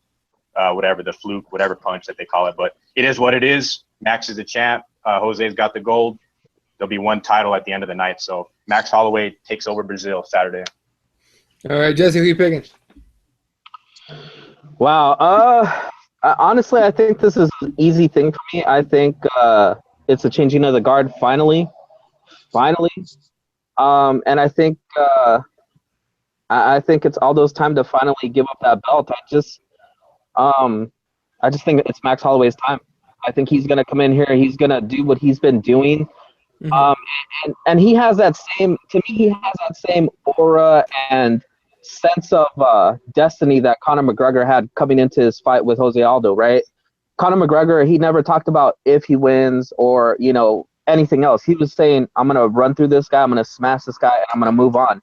the fluke, whatever punch that they call it. But it is what it is. Max is the champ. Jose's got the gold. There'll be one title at the end of the night. So Max Holloway takes over Brazil Saturday. All right, Jesse, who are you picking? Wow. Honestly, I think this is an easy thing for me. I think it's a changing of the guard finally. And I think it's Aldo's time to finally give up that belt. I just think it's Max Holloway's time. I think he's gonna come in here. He's gonna do what he's been doing. Mm-hmm. And he has that same, to me, he has that same aura and sense of destiny that Conor McGregor had coming into his fight with Jose Aldo, right? Conor McGregor, he never talked about if he wins or, anything else. He was saying, I'm going to run through this guy, I'm going to smash this guy, and I'm going to move on.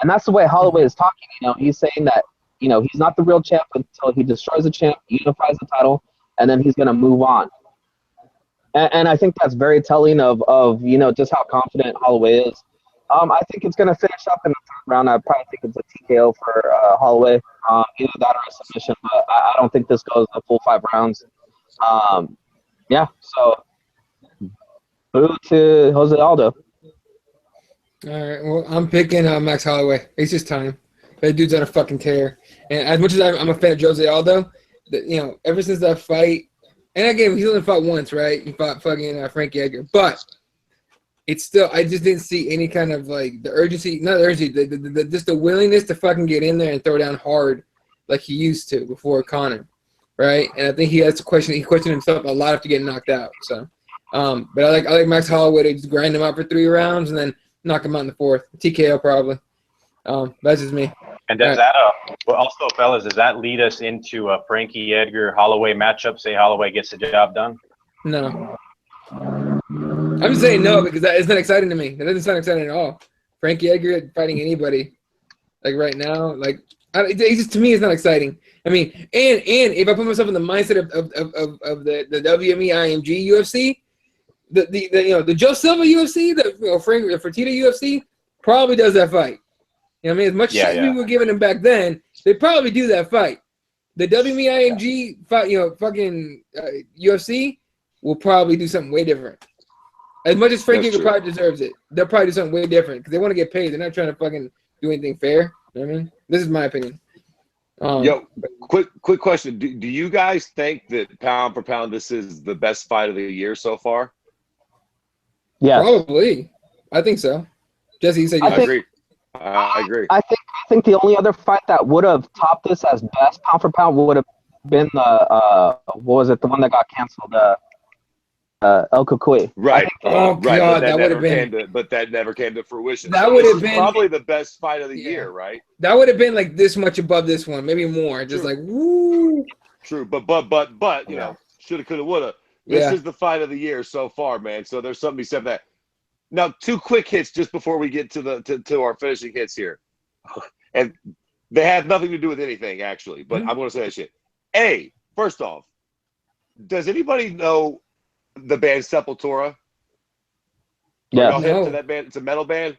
And that's the way Holloway is talking. He's saying that, he's not the real champ until he destroys the champ, unifies the title, and then he's going to move on. And I think that's very telling of just how confident Holloway is. I think it's going to finish up in the 3rd round. I probably think it's a TKO for Holloway, either that or a submission. But I don't think this goes the full 5 rounds. So boo to Jose Aldo. All right, well, I'm picking Max Holloway. It's just time. That dude's on a fucking tear. And as much as I'm a fan of Jose Aldo, ever since that fight, and again, he's only fought once, right? He fought fucking Frankie Edgar. But it's still, I just didn't see any kind of like the urgency, not urgency, just the willingness to fucking get in there and throw down hard like he used to before Conor, right? And I think he questioned himself a lot after getting knocked out. So, but I like Max Holloway to just grind him out for 3 rounds and then knock him out in the 4th. TKO probably. That's just me. And does that, well, also, fellas, does that lead us into a Frankie Edgar Holloway matchup? Say Holloway gets the job done? No. I'm just saying no because it's not exciting to me. That doesn't sound exciting at all. Frankie Edgar fighting anybody, like right now, like it's just, to me, it's not exciting. I mean, and if I put myself in the mindset of the WME IMG UFC, the Joe Silva UFC, the Frank Fertitta UFC probably does that fight. You know what I mean? As much shit we were giving him back then, they probably do that fight. The WME IMG fight, fucking UFC will probably do something way different. As much as Frankie probably deserves it, they'll probably do something way different because they want to get paid. They're not trying to fucking do anything fair. You know what I mean? This is my opinion. Quick question. Do you guys think that pound for pound this is the best fight of the year so far? Yeah, probably. I think so. Jesse, you said yes. I agree. I think the only other fight that would have topped this as best pound for pound would have been the what was it? The one that got canceled. El Cucuy. Right. God, that would have been. But that never came to fruition. That would have been probably the best fight of the year, right? That would have been like this much above this one, maybe more. Just like woo. True, but you know, shoulda, coulda, woulda. This is the fight of the year so far, man. So there's something to be said for that. Now, 2 quick hits just before we get to our finishing hits here, and they have nothing to do with anything actually. But I'm going to say that shit. First off, does anybody know the band Sepultura? Yeah. Y'all hip to that band? It's a metal band.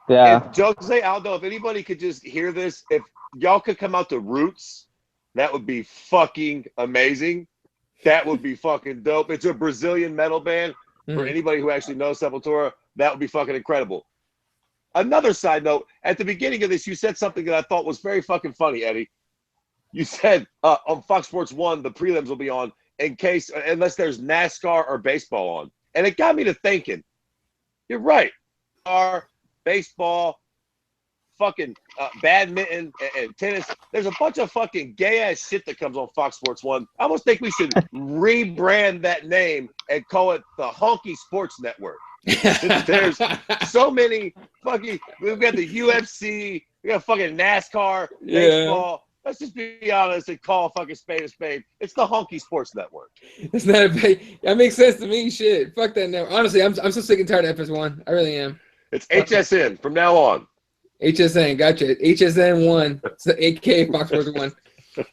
Yeah. If Jose Aldo, if anybody could just hear this, if y'all could come out to Roots, that would be fucking amazing. That would be fucking dope. It's a Brazilian metal band. For anybody who actually knows Sepultura, that would be fucking incredible. Another side note, at the beginning of this, you said something that I thought was very fucking funny, Eddie. You said on Fox Sports 1, the prelims will be on unless there's NASCAR or baseball on. And it got me to thinking, you're right. Baseball, fucking badminton and tennis. There's a bunch of fucking gay ass shit that comes on Fox Sports 1. I almost think we should rebrand that name and call it the Honky Sports Network. There's so many fucking. We've got the UFC. We got fucking NASCAR, baseball. Let's just be honest and call fucking spade a spade. It's the Honky Sports Network. It's not that makes sense to me. Shit, fuck that now. Honestly, I'm so sick and tired of FS1. I really am. It's HSN from now on. HSN, gotcha. HSN 1. It's the 8K Fox Sports 1.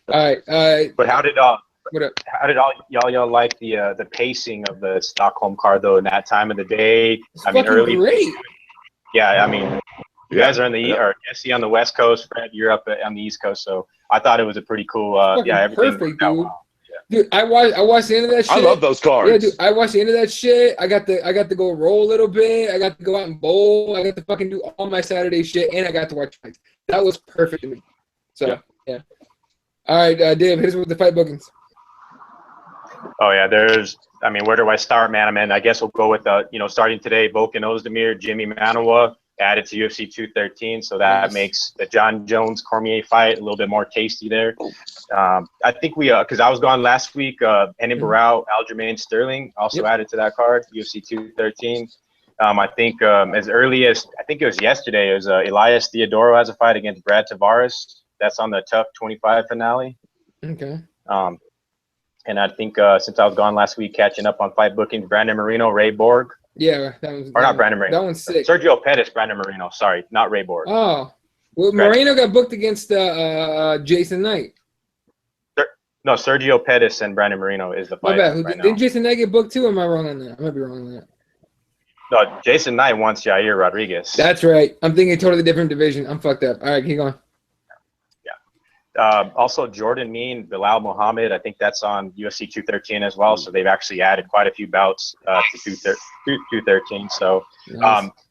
All right. But how did all y'all like the pacing of the Stockholm card though in that time of the day? It's early. Great. Yeah, I mean, you guys are or Jesse on the West Coast, Fred, you're up on the East Coast, so I thought it was a pretty cool. Everything perfect, dude. Well. Dude, I watched the end of that shit. I love those cards. Yeah, dude, I watched the end of that shit. I got to go roll a little bit. I got to go out and bowl. I got to fucking do all my Saturday shit, and I got to watch fights. That was perfect to me. So yeah. All right, Dave, hit us with the fight bookings. Oh yeah, where do I start, man? I guess we'll go with starting today, Volkan Ozdemir, Jimmy Manawa added to UFC 213, so that makes the John Jones Cormier fight a little bit more tasty there. I think because I was gone last week, Henry Barao, Aljamain Sterling also added to that card, UFC 213. I think as early as I think it was yesterday, it was Elias Theodoro has a fight against Brad Tavares. That's on the Tough 25 finale. Okay. And I think since I was gone last week, catching up on fight bookings, Brandon Moreno, Ray Borg. Yeah, that was. Or not Brandon Moreno. That one's sick. Sergio Pettis, Brandon Moreno. Sorry, not Ray Borg. Oh, well, Moreno got booked against Jason Knight. No, Sergio Pettis and Brandon Moreno is the fight. My bad. Did Jason Knight get booked too? Or am I wrong on that? I might be wrong on that. No, Jason Knight wants Jair Rodriguez. That's right. I'm thinking a totally different division. I'm fucked up. All right, keep going. Also, Jordan Mean, Bilal Muhammad, I think that's on UFC 213 as well. So they've actually added quite a few bouts to 213. So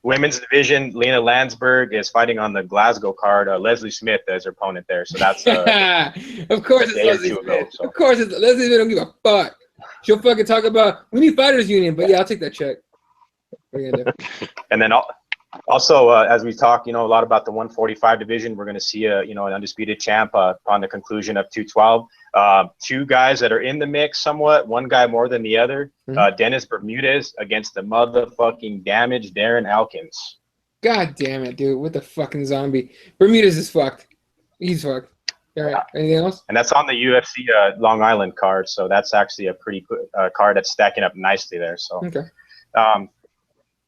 women's division, Lena Landsberg is fighting on the Glasgow card. Leslie Smith as her opponent there. So that's of course it's Leslie Smith. So. Of course it's Leslie Smith. Don't give a fuck. She'll fucking talk about we need fighters union, but yeah, I'll take that check. What are you gonna do? And then also, as we talk, a lot about the 145 division, we're going to see an undisputed champ upon the conclusion of 212. 2 guys that are in the mix somewhat, one guy more than the other. Dennis Bermudez against the motherfucking damaged Darren Elkins. God damn it, dude. What the fucking zombie. Bermudez is fucked. He's fucked. All right. Anything else? And that's on the UFC Long Island card, so that's actually a pretty good card that's stacking up nicely there. So, Okay.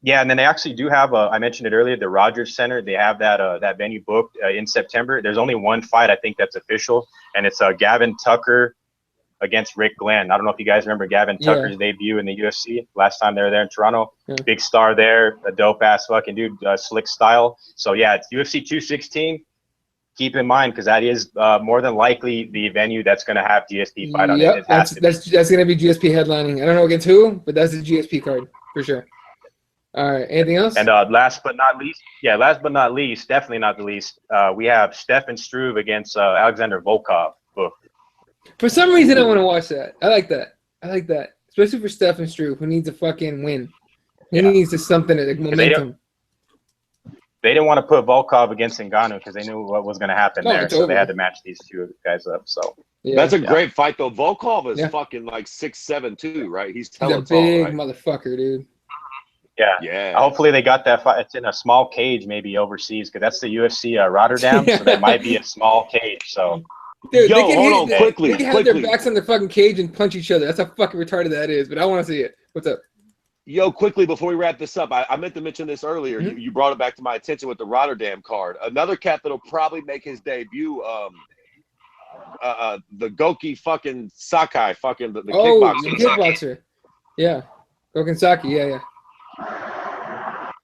Yeah, and then they actually do have I mentioned it earlier, the Rogers Center. They have that venue booked in September. There's only one fight I think that's official, and it's Gavin Tucker against Rick Glenn. I don't know if you guys remember Gavin Tucker's debut in the UFC last time they were there in Toronto. Yeah. Big star there, a dope ass fucking dude, slick style. So yeah, it's UFC 216. Keep in mind, because that is more than likely the venue that's going to have GSP fight on it. That's going to be GSP headlining. I don't know against who, but that's the GSP card for sure. All right. Anything else? And last but not least, definitely not the least, we have Stefan Struve against Alexander Volkov. For some reason, I want to watch that. I like that. Especially for Stefan Struve, who needs a fucking win. He needs something like momentum. They didn't want to put Volkov against Ngannou because they knew what was going to happen there. So they had to match these two guys up. So that's a great fight, though. Volkov is fucking like 6'7" too, right? He's a big motherfucker, dude. Yeah. Hopefully they got that fight. It's in a small cage, maybe overseas, because that's the UFC Rotterdam. So that might be a small cage. So. Dude, hold on, quickly. They can have their backs on the fucking cage and punch each other. That's how fucking retarded that is. But I want to see it. What's up? Yo, quickly before we wrap this up, I meant to mention this earlier. Mm-hmm. You brought it back to my attention with the Rotterdam card. Another cat that'll probably make his debut. The Goki fucking Sakai, fucking the kickboxer. The kickboxer. Yeah, Gokin Saki. Yeah.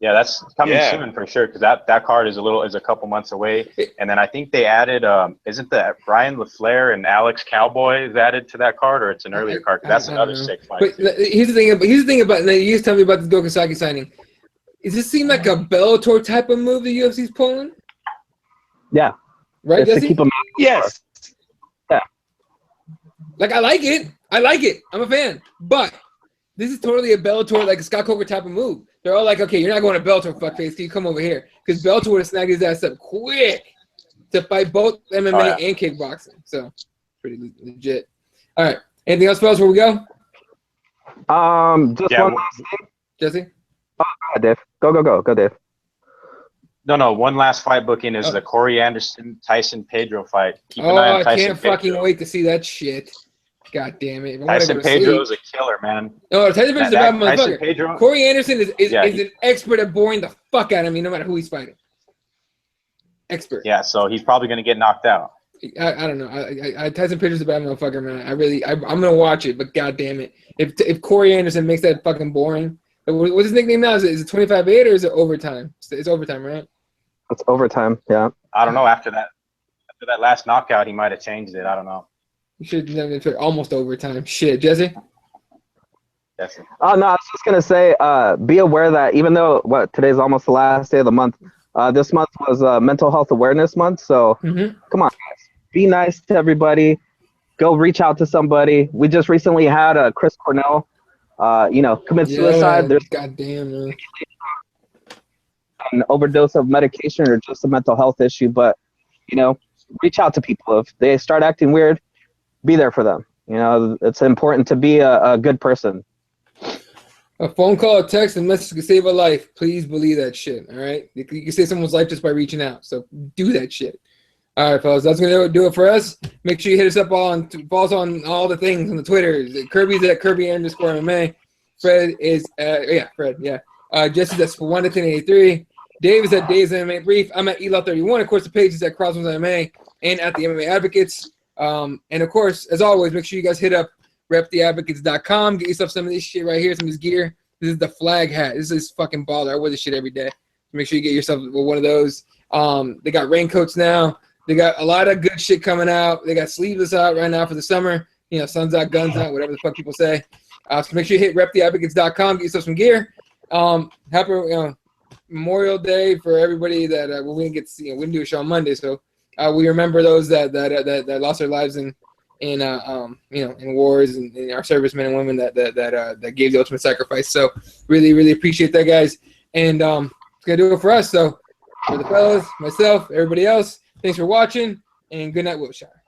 Yeah, that's coming soon for sure, because that card is a couple months away. And then I think they added isn't that Brian LaFleur and Alex Cowboy is added to that card, or it's an earlier card? That's another sick fight. But here's the thing about you just tell me about the Gokisaki signing. Does this seem like a Bellator type of move the UFC's pulling? Yeah. Right, Jesse? Yes. Yeah. Like I like it. I'm a fan. But this is totally a Bellator, like a Scott Coker type of move. They're all like, okay, you're not going to Bellator, fuckface. Can you come over here? Because Bellator would have snagged his ass up quick to fight both MMA and kickboxing. So, pretty legit. All right. Anything else, fellas, before we go? Just one last thing. Jesse? Oh, Dave. Go, Dave. No. One last fight booking is the Corey Anderson Tyson Pedro fight. Keep an eye on Tyson I can't fucking wait to see that shit. God damn it. Tyson Pedro is a killer, man. No, Tyson Pedro's a bad motherfucker. Corey Anderson is an expert at boring the fuck out of me no matter who he's fighting. Expert. Yeah, so he's probably going to get knocked out. I don't know. Tyson Pedro's a bad motherfucker, man. I'm going to watch it, but god damn it. If Corey Anderson makes that fucking boring. What's his nickname now? Is it 25-8 or is it overtime? It's overtime, right? It's overtime, yeah. I don't know. After that last knockout, he might have changed it. I don't know. You should have done it for almost overtime. Shit, Jesse? Jesse. Oh, no, I was just going to say, be aware that even though, today's almost the last day of the month, this month was Mental Health Awareness Month, so come on, guys. Be nice to everybody. Go reach out to somebody. We just recently had Chris Cornell, commit suicide. There's goddamn, man. An overdose of medication or just a mental health issue, but, reach out to people. If they start acting weird, be there for them. It's important to be a good person. A phone call, a text, and message can save a life. Please believe that shit, all right? You can save someone's life just by reaching out, so do that shit. All right, fellas, that's going to do it for us. Make sure you hit us up follow us on all the things on the Twitter. Kirby's at Kirby_MMA. Fred is, Fred. Jesse's at 1-1083. Dave is at Dave's MMA Brief. I'm at Elaw31. Of course, the page is at CrossBonesMMA and at the MMA Advocates. And of course, as always, make sure you guys hit up reptheadvocates.com. Get yourself some of this shit right here, some of this gear. This is the flag hat. This is fucking baller. I wear this shit every day. Make sure you get yourself one of those. They got raincoats now. They got a lot of good shit coming out. They got sleeveless out right now for the summer. Suns out, guns out, whatever the fuck people say. So make sure you hit reptheadvocates.com. Get yourself some gear. Happy Memorial Day for everybody that we didn't get to see. We didn't do a show on Monday, so we remember those that lost their lives in wars and in our servicemen and women that gave the ultimate sacrifice. So really, really appreciate that, guys. And it's gonna do it for us. So for the fellas, myself, everybody else, thanks for watching, and good night, Wilshire.